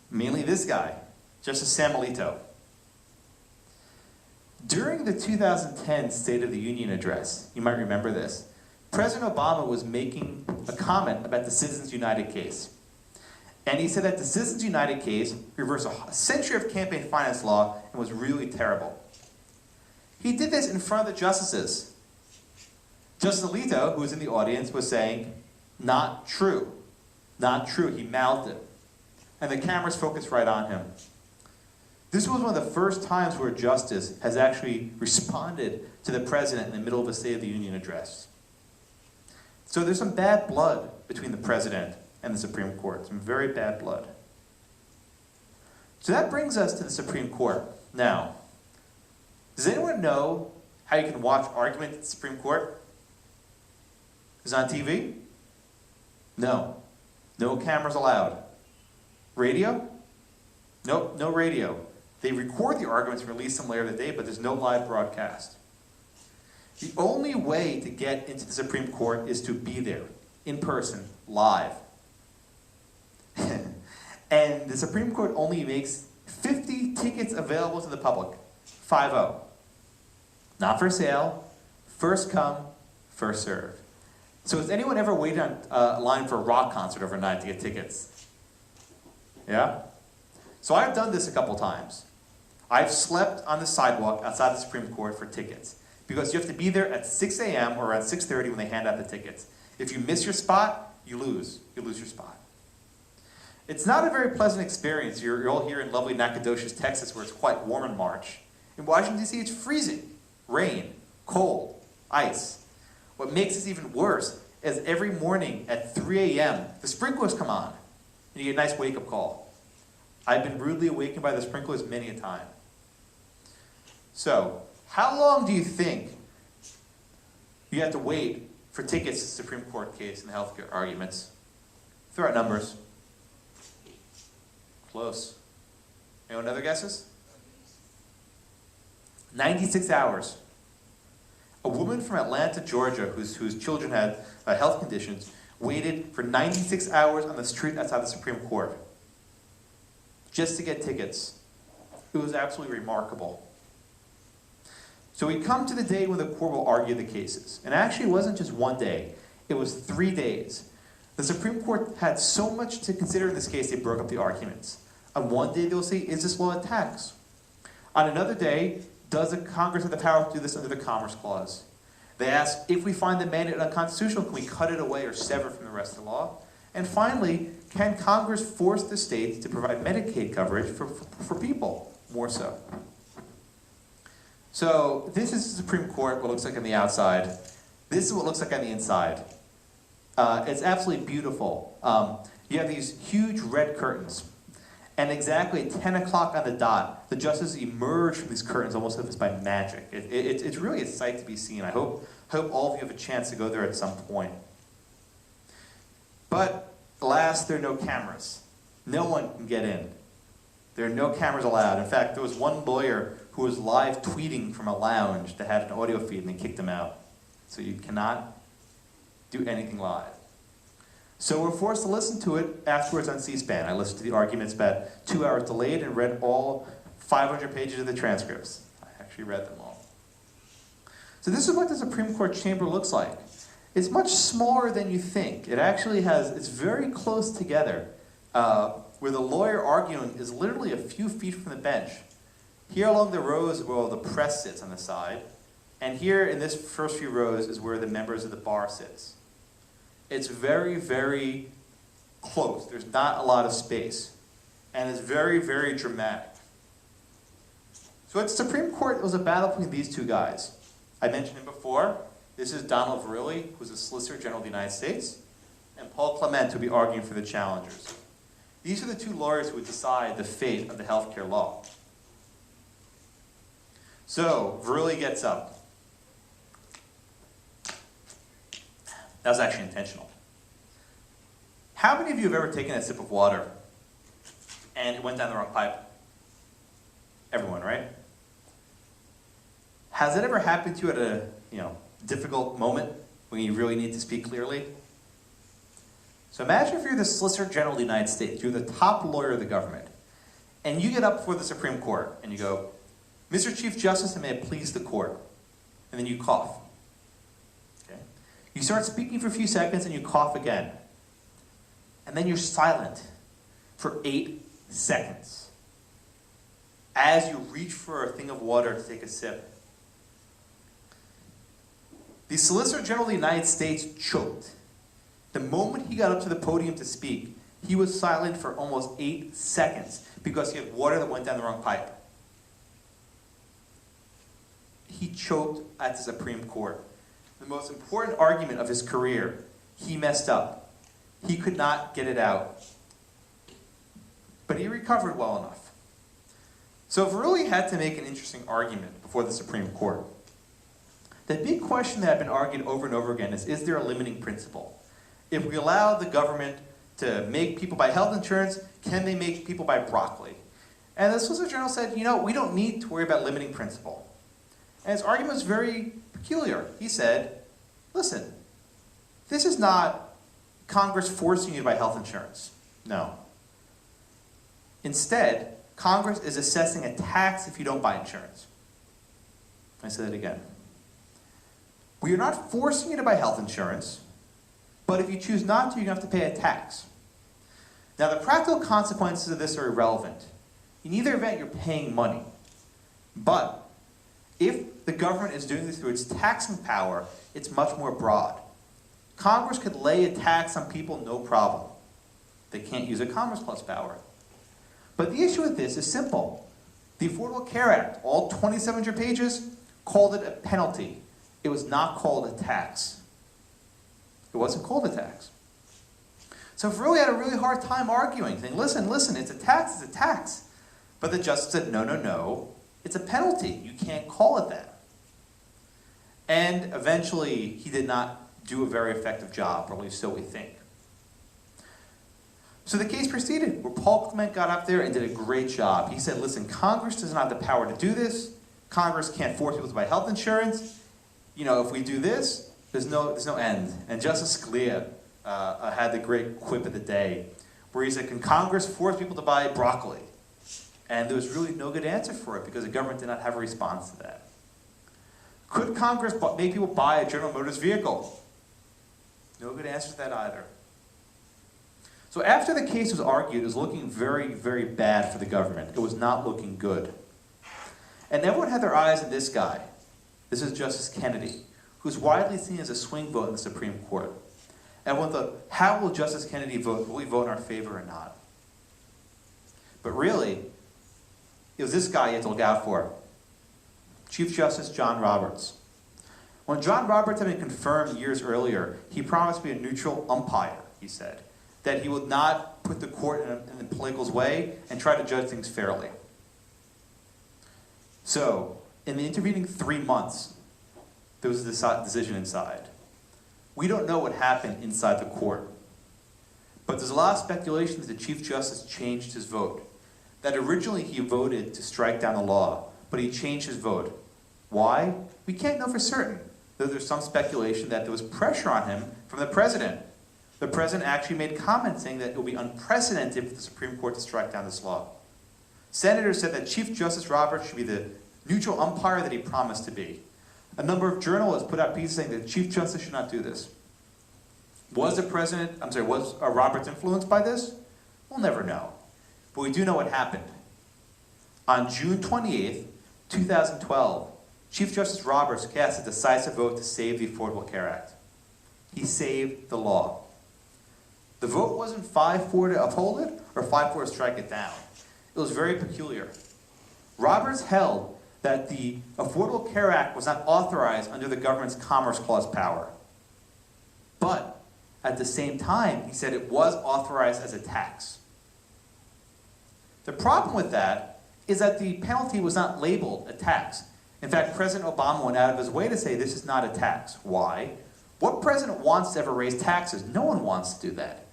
Mainly this guy, Justice Sam Alito. During the 2010 State of the Union address, you might remember this, President Obama was making a comment about the Citizens United case. And he said that the Citizens United case reversed a century of campaign finance law and was really terrible. He did this in front of the justices. Justice Alito, who was in the audience, was saying, not true. Not true. He mouthed it. And the cameras focused right on him. This was one of the first times where a justice has actually responded to the president in the middle of a State of the Union address. So there's some bad blood between the president and the Supreme Court, some very bad blood. So that brings us to the Supreme Court. Now, does anyone know how you can watch argument at the Supreme Court? Is it on TV? No. No cameras allowed. Radio? Nope, no radio. They record the arguments and release them later in the day, but there's no live broadcast. The only way to get into the Supreme Court is to be there, in person, live. And the Supreme Court only makes 50 tickets available to the public. 5-0. Not for sale. First come, first serve. So has anyone ever waited on line for a rock concert overnight to get tickets? Yeah? So I've done this a couple times. I've slept on the sidewalk outside the Supreme Court for tickets. Because you have to be there at 6 a.m. or around 6:30 when they hand out the tickets. If you miss your spot, you lose. You lose your spot. It's not a very pleasant experience. You're all here in lovely Nacogdoches, Texas, where it's quite warm in March. In Washington, D.C., it's freezing. Rain, cold, ice. What makes this even worse is every morning at 3 a.m., the sprinklers come on, and you get a nice wake-up call. I've been rudely awakened by the sprinklers many a time. So, how long do you think you have to wait for tickets to the Supreme Court case and the healthcare arguments? Throw out numbers. Close. Anyone other guesses? 96 hours. A woman from Atlanta, Georgia, whose children had health conditions, waited for 96 hours on the street outside the Supreme Court just to get tickets. It was absolutely remarkable. So we come to the day when the court will argue the cases. And actually it wasn't just one day. It was 3 days. The Supreme Court had so much to consider in this case, they broke up the arguments. On one day they'll say, is this law a tax? On another day, does the Congress have the power to do this under the Commerce Clause? They ask, if we find the mandate unconstitutional, can we cut it away or sever from the rest of the law? And finally, can Congress force the states to provide Medicaid coverage for people, more so? So this is the Supreme Court, what it looks like on the outside. This is what it looks like on the inside. It's absolutely beautiful. You have these huge red curtains. And exactly at 10 o'clock on the dot, the justices emerge from these curtains almost as if it's by magic. It's really a sight to be seen. I hope all of you have a chance to go there at some point. But alas, there are no cameras. No one can get in. There are no cameras allowed. In fact, there was one lawyer who was live tweeting from a lounge that had an audio feed and they kicked him out. So you cannot do anything live. So we're forced to listen to it afterwards on C-SPAN. I listened to the arguments about 2 hours delayed and read all 500 pages of the transcripts. I actually read them all. So this is what the Supreme Court chamber looks like. It's much smaller than you think. It actually it's very close together, where the lawyer arguing is literally a few feet from the bench. Here along the rows is where all the press sits on the side, and here in this first few rows is where the members of the bar sits. It's very, very close. There's not a lot of space. And it's very, very dramatic. So at the Supreme Court, it was a battle between these two guys. I mentioned him before. This is Donald Verrilli, who's the Solicitor General of the United States, and Paul Clement, who will be arguing for the challengers. These are the two lawyers who would decide the fate of the healthcare law. So, Verrilli gets up. That was actually intentional. How many of you have ever taken a sip of water and it went down the wrong pipe? Everyone, right? Has it ever happened to you at a difficult moment when you really need to speak clearly? So imagine if you're the Solicitor General of the United States, you're the top lawyer of the government, and you get up before the Supreme Court and you go, Mr. Chief Justice, and may it please the court. And then you cough. Okay? You start speaking for a few seconds and you cough again. And then you're silent for 8 seconds as you reach for a thing of water to take a sip. The Solicitor General of the United States choked. The moment he got up to the podium to speak, he was silent for almost 8 seconds because he had water that went down the wrong pipe. He choked at the Supreme Court. The most important argument of his career, he messed up. He could not get it out. But he recovered well enough. So Verrilli had to make an interesting argument before the Supreme Court. The big question that had been argued over and over again is there a limiting principle? If we allow the government to make people buy health insurance, can they make people buy broccoli? And the Solicitor General said, we don't need to worry about limiting principle. And his argument was very peculiar. He said, listen, this is not Congress forcing you to buy health insurance. No. Instead, Congress is assessing a tax if you don't buy insurance. I say that again. We are not forcing you to buy health insurance, but if you choose not to, you're going to have to pay a tax. Now, the practical consequences of this are irrelevant. In either event, you're paying money. But if the government is doing this through its taxing power, it's much more broad. Congress could lay a tax on people, no problem. They can't use a Commerce Clause power. But the issue with this is simple. The Affordable Care Act, all 2,700 pages, called it a penalty. It was not called a tax. It wasn't called a tax. So Ferrelli had a really hard time arguing, saying, listen, it's a tax. But the justice said, no, it's a penalty. You can't call it that. And eventually, he did not do a very effective job, or at least so we think. So the case proceeded, where Paul Clement got up there and did a great job. He said, listen, Congress does not have the power to do this. Congress can't force people to buy health insurance. If we do this, there's no end. And Justice Scalia had the great quip of the day, where he said, can Congress force people to buy broccoli? And there was really no good answer for it, because the government did not have a response to that. Could Congress make people buy a General Motors vehicle? No good answer to that either. So after the case was argued, it was looking very, very bad for the government. It was not looking good. And everyone had their eyes on this guy. This is Justice Kennedy, who's widely seen as a swing vote in the Supreme Court. Everyone thought, how will Justice Kennedy vote? Will he vote in our favor or not? But really, it was this guy you had to look out for. Chief Justice John Roberts. When John Roberts had been confirmed years earlier, he promised to be a neutral umpire, he said, that he would not put the court in the political's way and try to judge things fairly. So, in the intervening 3 months, there was a decision inside. We don't know what happened inside the court, but there's a lot of speculation that the Chief Justice changed his vote. That originally he voted to strike down the law, but he changed his vote. Why? We can't know for certain, though there's some speculation that there was pressure on him from the president. The president actually made comments saying that it would be unprecedented for the Supreme Court to strike down this law. Senators said that Chief Justice Roberts should be the neutral umpire that he promised to be. A number of journalists put out pieces saying that the Chief Justice should not do this. Was Roberts influenced by this? We'll never know. But we do know what happened. On June 28th, 2012, Chief Justice Roberts cast a decisive vote to save the Affordable Care Act. He saved the law. The vote wasn't 5-4 to uphold it or 5-4 to strike it down. It was very peculiar. Roberts held that the Affordable Care Act was not authorized under the government's Commerce Clause power. But at the same time, he said it was authorized as a tax. The problem with that is that the penalty was not labeled a tax. In fact, President Obama went out of his way to say this is not a tax. Why? What president wants to ever raise taxes? No one wants to do that.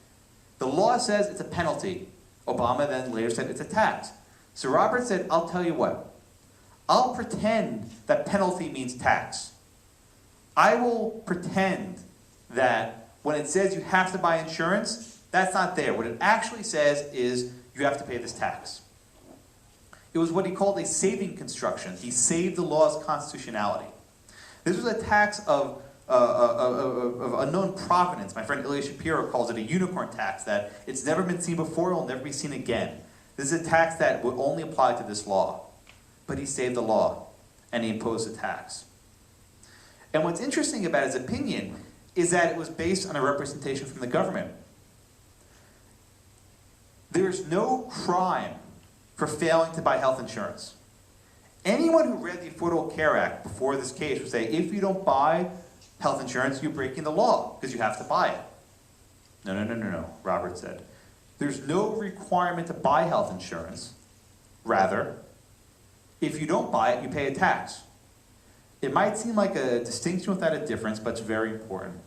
The law says it's a penalty. Obama then later said it's a tax. So Roberts said, I'll tell you what. I'll pretend that penalty means tax. I will pretend that when it says you have to buy insurance, that's not there. What it actually says is you have to pay this tax. It was what he called a saving construction. He saved the law's constitutionality. This was a tax of unknown provenance. My friend Ilya Shapiro calls it a unicorn tax, that it's never been seen before, it will never be seen again. This is a tax that would only apply to this law. But he saved the law, and he imposed a tax. And what's interesting about his opinion is that it was based on a representation from the government. There is no crime for failing to buy health insurance. Anyone who read the Affordable Care Act before this case would say, if you don't buy health insurance, you're breaking the law, because you have to buy it. No, Robert said. There's no requirement to buy health insurance. Rather, if you don't buy it, you pay a tax. It might seem like a distinction without a difference, but it's very important.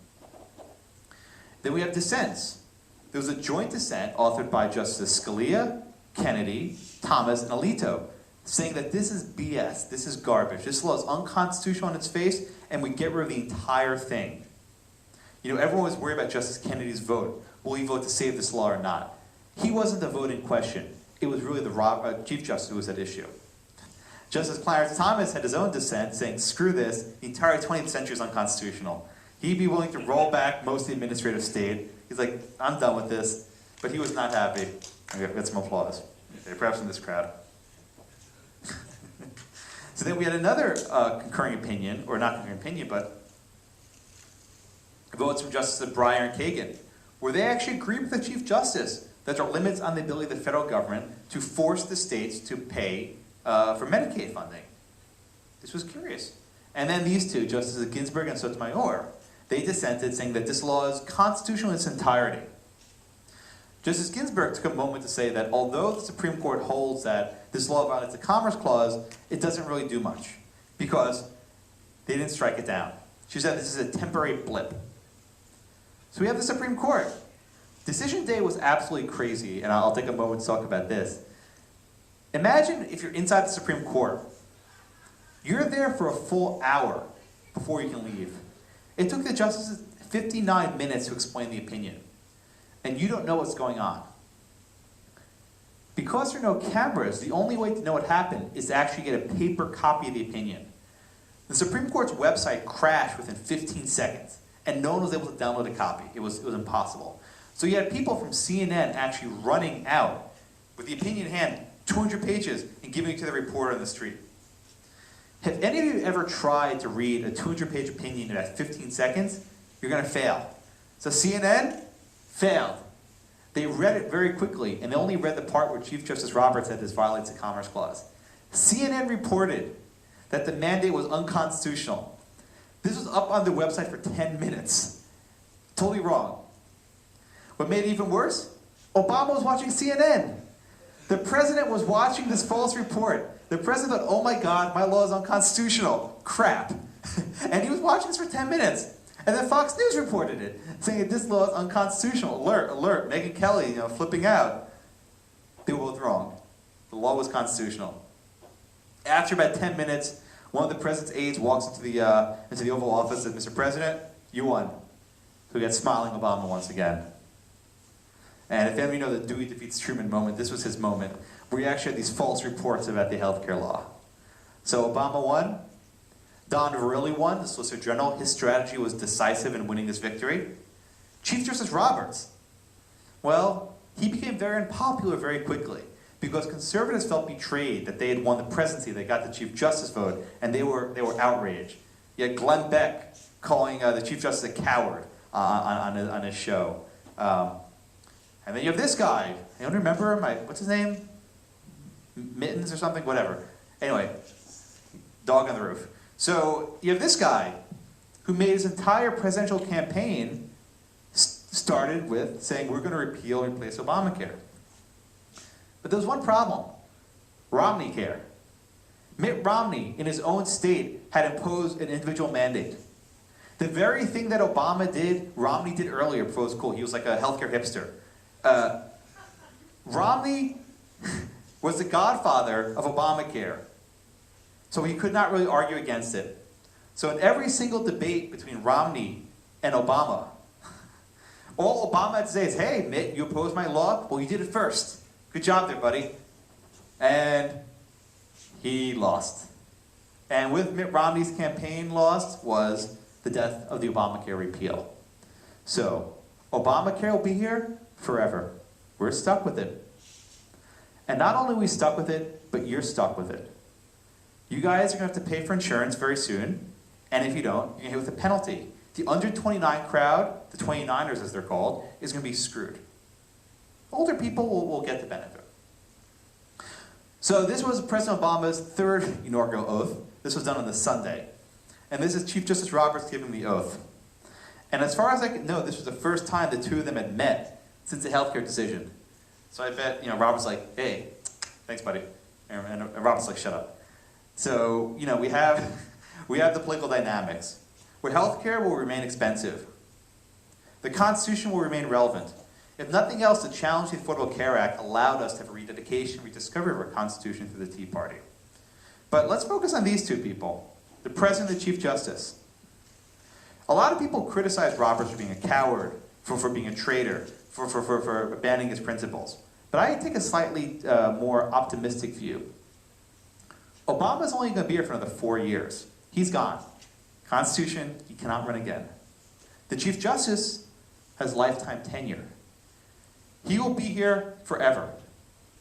Then we have dissents. There was a joint dissent authored by Justice Scalia, Kennedy, Thomas, and Alito, saying that this is BS, this is garbage, this law is unconstitutional on its face, and we get rid of the entire thing. Everyone was worried about Justice Kennedy's vote. Will he vote to save this law or not? He wasn't the vote in question. it was really the Chief Justice who was at issue. Justice Clarence Thomas had his own dissent, saying, screw this, the entire 20th century is unconstitutional. He'd be willing to roll back most of the administrative state. He's like, I'm done with this. But he was not happy. Okay, get some applause. Okay, perhaps in this crowd. So then we had another concurring opinion, or not concurring opinion, but votes from Justices Breyer and Kagan, where they actually agreed with the Chief Justice that there are limits on the ability of the federal government to force the states to pay for Medicaid funding. This was curious. And then these two, Justices Ginsburg and Sotomayor, they dissented, saying that this law is constitutional in its entirety. Justice Ginsburg took a moment to say that although the Supreme Court holds that this law violates the Commerce Clause, it doesn't really do much, because they didn't strike it down. She said this is a temporary blip. So we have the Supreme Court. Decision day was absolutely crazy, and I'll take a moment to talk about this. Imagine if you're inside the Supreme Court. You're there for a full hour before you can leave. It took the justices 59 minutes to explain the opinion, and you don't know what's going on. Because there are no cameras, the only way to know what happened is to actually get a paper copy of the opinion. The Supreme Court's website crashed within 15 seconds, and no one was able to download a copy. It was impossible. So you had people from CNN actually running out with the opinion in hand, 200 pages, and giving it to the reporter on the street. Have any of you ever tried to read a 200-page opinion in about 15 seconds? You're going to fail. So CNN failed. They read it very quickly, and they only read the part where Chief Justice Roberts said this violates the Commerce Clause. CNN reported that the mandate was unconstitutional. This was up on their website for 10 minutes. Totally wrong. What made it even worse? Obama was watching CNN. The president was watching this false report. The president thought, oh my God, my law is unconstitutional. Crap. And he was watching this for 10 minutes. And then Fox News reported it, saying that this law is unconstitutional. Alert, alert, Megyn Kelly, flipping out. They were both wrong. The law was constitutional. After about 10 minutes, one of the president's aides walks into the Oval Office and says, Mr. President, you won. So we got smiling Obama once again. And if any of you know the Dewey defeats Truman moment, this was his moment, where he actually had these false reports about the healthcare law. So Obama won. Don Verrilli won, the Solicitor General. His strategy was decisive in winning this victory. Chief Justice Roberts, well, he became very unpopular very quickly because conservatives felt betrayed that they had won the presidency, they got the Chief Justice vote, and they were outraged. You had Glenn Beck calling the Chief Justice a coward on his show. And then you have this guy. Anyone remember him? What's his name? Mittens or something? Whatever. Anyway, dog on the roof. So you have this guy who made his entire presidential campaign started with saying we're going to repeal and replace Obamacare. But there's one problem. ObamaCare. Mitt Romney, in his own state, had imposed an individual mandate. The very thing that Obama did, Romney did earlier before it was cool. He was like a healthcare hipster. Romney was the godfather of Obamacare. So he could not really argue against it. So in every single debate between Romney and Obama, all Obama had to say is, hey, Mitt, you opposed my law? Well, you did it first. Good job there, buddy. And he lost. And with Mitt Romney's campaign lost was the death of the Obamacare repeal. So Obamacare will be here forever. We're stuck with it. And not only are we stuck with it, but you're stuck with it. You guys are going to have to pay for insurance very soon, and if you don't, you're going to hit with a penalty. The under 29 crowd, the 29ers as they're called, is going to be screwed. Older people will get the benefit. So this was President Obama's third inaugural oath. This was done on the Sunday. And this is Chief Justice Roberts giving the oath. And as far as I can know, this was the first time the two of them had met since the healthcare decision. So I bet, Robert's like, hey, thanks, buddy. And Robert's like, shut up. So, we have the political dynamics, where healthcare will remain expensive. The Constitution will remain relevant. If nothing else, the challenge to the Affordable Care Act allowed us to have a rededication, rediscovery of our Constitution through the Tea Party. But let's focus on these two people, the President and the Chief Justice. A lot of people criticize Roberts for being a coward, for being a traitor, for abandoning his principles. But I take a slightly more optimistic view. Obama's only going to be here for another 4 years. He's gone. Constitution, he cannot run again. The Chief Justice has lifetime tenure. He will be here forever,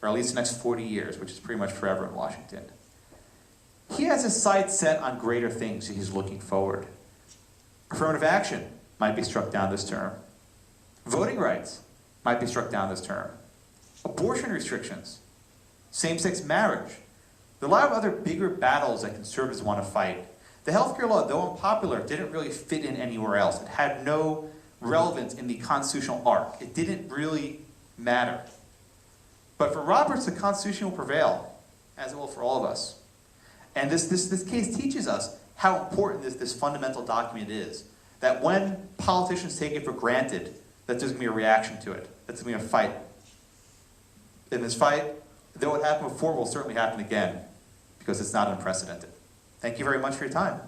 or at least the next 40 years, which is pretty much forever in Washington. He has his sights set on greater things. He's looking forward. Affirmative action might be struck down this term. Voting rights might be struck down this term. Abortion restrictions. Same-sex marriage. There are a lot of other bigger battles that conservatives want to fight. The healthcare law, though unpopular, didn't really fit in anywhere else. It had no relevance in the constitutional arc. It didn't really matter. But for Roberts, the Constitution will prevail, as it will for all of us. And this case teaches us how important this fundamental document is. That when politicians take it for granted, that there's going to be a reaction to it. That's going to be a fight. In this fight, though it happened before, will certainly happen again, because it's not unprecedented. Thank you very much for your time.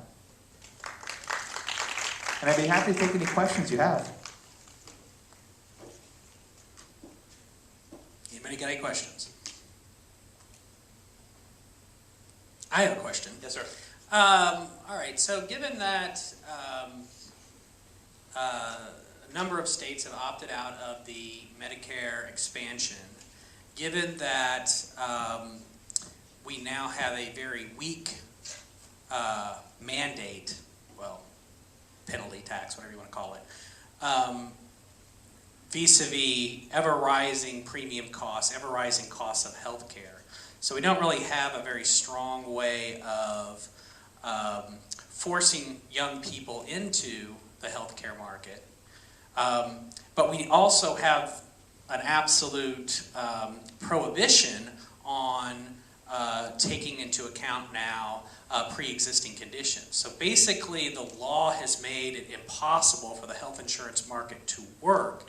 And I'd be happy to take any questions you have. Anybody got any questions? I have a question. Yes, sir. All right, so given that a number of states have opted out of the Medicare expansion, given that we now have a very weak mandate, well, penalty, tax, whatever you want to call it, vis-a-vis ever-rising premium costs, ever-rising costs of health care. So we don't really have a very strong way of forcing young people into the healthcare market. But we also have an absolute prohibition on taking into account now pre-existing conditions. So basically the law has made it impossible for the health insurance market to work.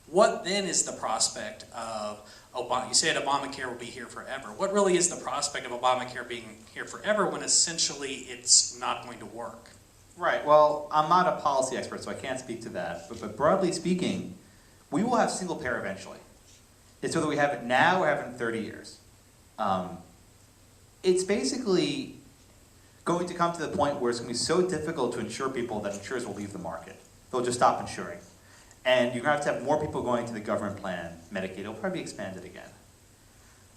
What then is the prospect of Obama? You said ObamaCare will be here forever. What really is the prospect of ObamaCare being here forever when essentially it's not going to work? Right, well, I'm not a policy expert, so I can't speak to that. But broadly speaking, we will have single payer eventually. It's whether we have it now or have it in 30 years. It's basically going to come to the point where it's going to be so difficult to insure people that insurers will leave the market. They'll just stop insuring. And you're going to have more people going to the government plan. Medicaid will probably be expanded again.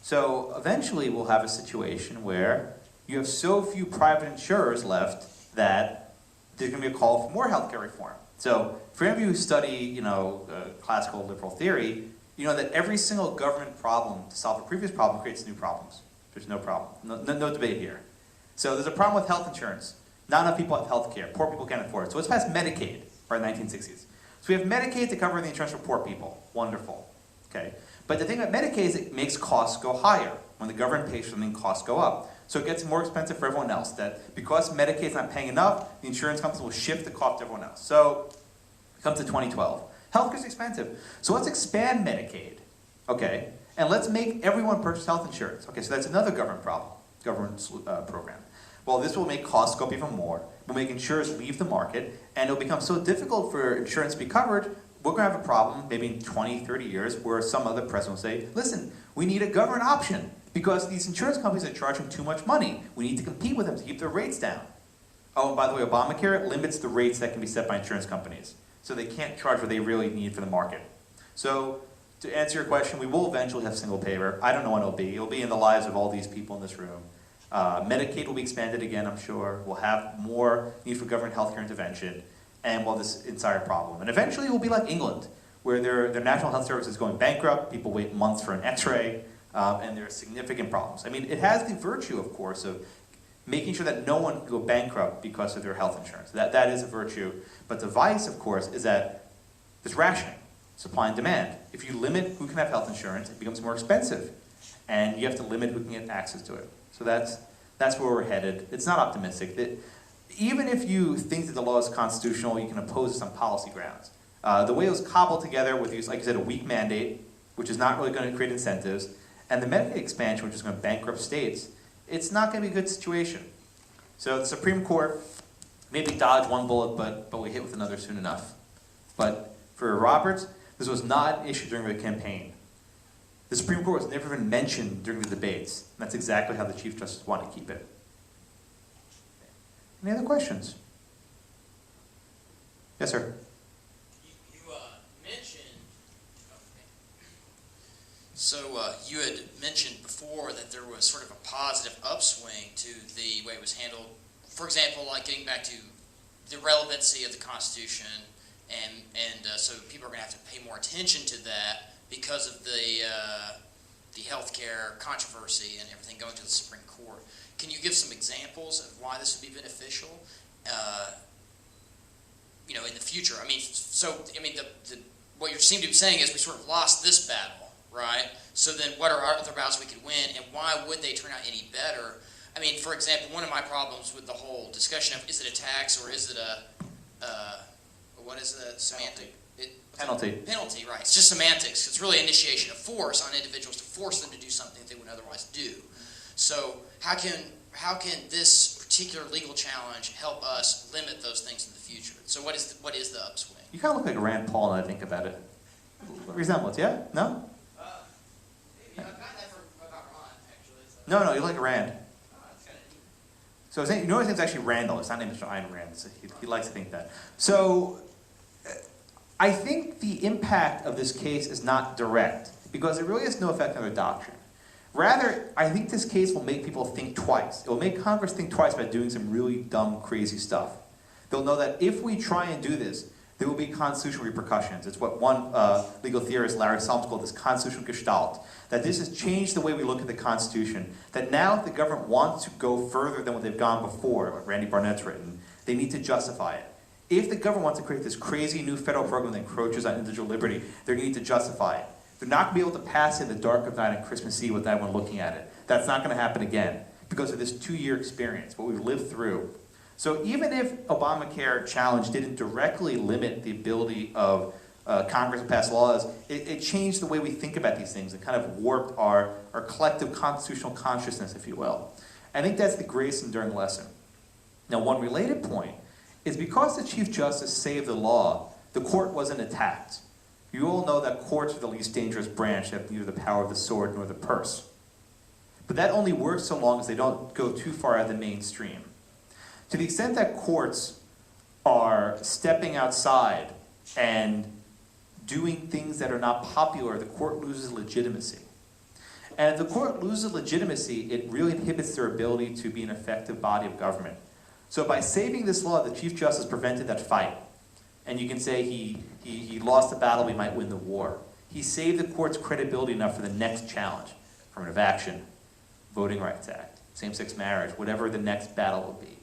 So eventually we'll have a situation where you have so few private insurers left that there's going to be a call for more healthcare reform. So for any of you who study, classical liberal theory, you know that every single government problem to solve a previous problem creates new problems. There's no problem, no debate here. So there's a problem with health insurance. Not enough people have health care. Poor people can't afford it. So let's pass Medicaid, right, in the 1960s. So we have Medicaid to cover the insurance for poor people. Wonderful. Okay. But the thing about Medicaid is it makes costs go higher. When the government pays for something, costs go up. So it gets more expensive for everyone else. That because Medicaid's not paying enough, the insurance companies will shift the cost to everyone else. So it comes to 2012. Healthcare's expensive. So let's expand Medicaid. Okay. And let's make everyone purchase health insurance. Okay, so that's another government problem, government program. Well, this will make costs go up even more. We'll make insurers leave the market, and it'll become so difficult for insurance to be covered, we're going to have a problem maybe in 20, 30 years where some other president will say, listen, we need a government option because these insurance companies are charging too much money. We need to compete with them to keep their rates down. Oh, and by the way, Obamacare limits the rates that can be set by insurance companies. So they can't charge what they really need for the market. So to answer your question, we will eventually have single payer. I don't know when it'll be. It'll be in the lives of all these people in this room. Medicaid will be expanded again, I'm sure. We'll have more need for government healthcare intervention, and we'll have this entire problem. And eventually we'll be like England, where their national health service is going bankrupt, people wait months for an x-ray, and there are significant problems. I mean, it has the virtue, of course, of making sure that no one can go bankrupt because of their health insurance. That is a virtue. But the vice, of course, is that there's rationing, supply and demand. If you limit who can have health insurance, it becomes more expensive. And you have to limit who can get access to it. So that's where we're headed. It's not optimistic. Even if you think that the law is constitutional, you can oppose this on policy grounds. The way it was cobbled together with, like I said, a weak mandate, which is not really going to create incentives, and the Medicaid expansion, which is going to bankrupt states, it's not going to be a good situation. So the Supreme Court maybe dodged one bullet, but we hit with another soon enough. But for Roberts, this was not an issue during the campaign. The Supreme Court was never even mentioned during the debates. And that's exactly how the Chief Justice wanted to keep it. Any other questions? Yes, sir. You mentioned. Okay. So you had mentioned before that there was sort of a positive upswing to the way it was handled. For example, like getting back to the relevancy of the Constitution, and so people are going to have to pay more attention to that because of the healthcare controversy and everything going to the Supreme Court. Can you give some examples of why this would be beneficial? In the future. I mean, what you seem to be saying is we sort of lost this battle, right? So then what are our other battles we could win, and why would they turn out any better? I mean, for example, one of my problems with the whole discussion of is it a tax or is it what is the semantic? Penalty. Penalty, right. It's just semantics. It's really initiation of force on individuals to force them to do something that they wouldn't otherwise do. So how can this particular legal challenge help us limit those things in the future? So what is the upswing? You kind of look like Rand Paul now that I think about it. Resemblance, yeah? No? Maybe I've gotten that about Ron, actually. So. No, you look like Rand. Oh, that's kind of neat. So his name's actually Randall. It's not named Mr. Ayn Rand. So he likes to think that. So I think the impact of this case is not direct because it really has no effect on their doctrine. Rather, I think this case will make people think twice. It will make Congress think twice about doing some really dumb, crazy stuff. They'll know that if we try and do this, there will be constitutional repercussions. It's what one legal theorist, Larry Summers, called this constitutional gestalt. That this has changed the way we look at the Constitution. That now if the government wants to go further than what they've gone before, what Randy Barnett's written, they need to justify it. If the government wants to create this crazy new federal program that encroaches on individual liberty, they need to justify it. They're not going to be able to pass it in the dark of night on Christmas Eve with everyone looking at it. That's not going to happen again because of this 2-year experience, what we've lived through. So even if Obamacare challenge didn't directly limit the ability of Congress to pass laws, it changed the way we think about these things. It kind of warped our collective constitutional consciousness, if you will. I think that's the greatest enduring lesson. Now, one related point is because the Chief Justice saved the law, the court wasn't attacked. You all know that courts are the least dangerous branch that have neither the power of the sword nor the purse. But that only works so long as they don't go too far out of the mainstream. To the extent that courts are stepping outside and doing things that are not popular, the court loses legitimacy. And if the court loses legitimacy, it really inhibits their ability to be an effective body of government. So by saving this law, the Chief Justice prevented that fight. And you can say he lost the battle, we might win the war. He saved the court's credibility enough for the next challenge. Affirmative action, Voting Rights Act, same-sex marriage, whatever the next battle will be.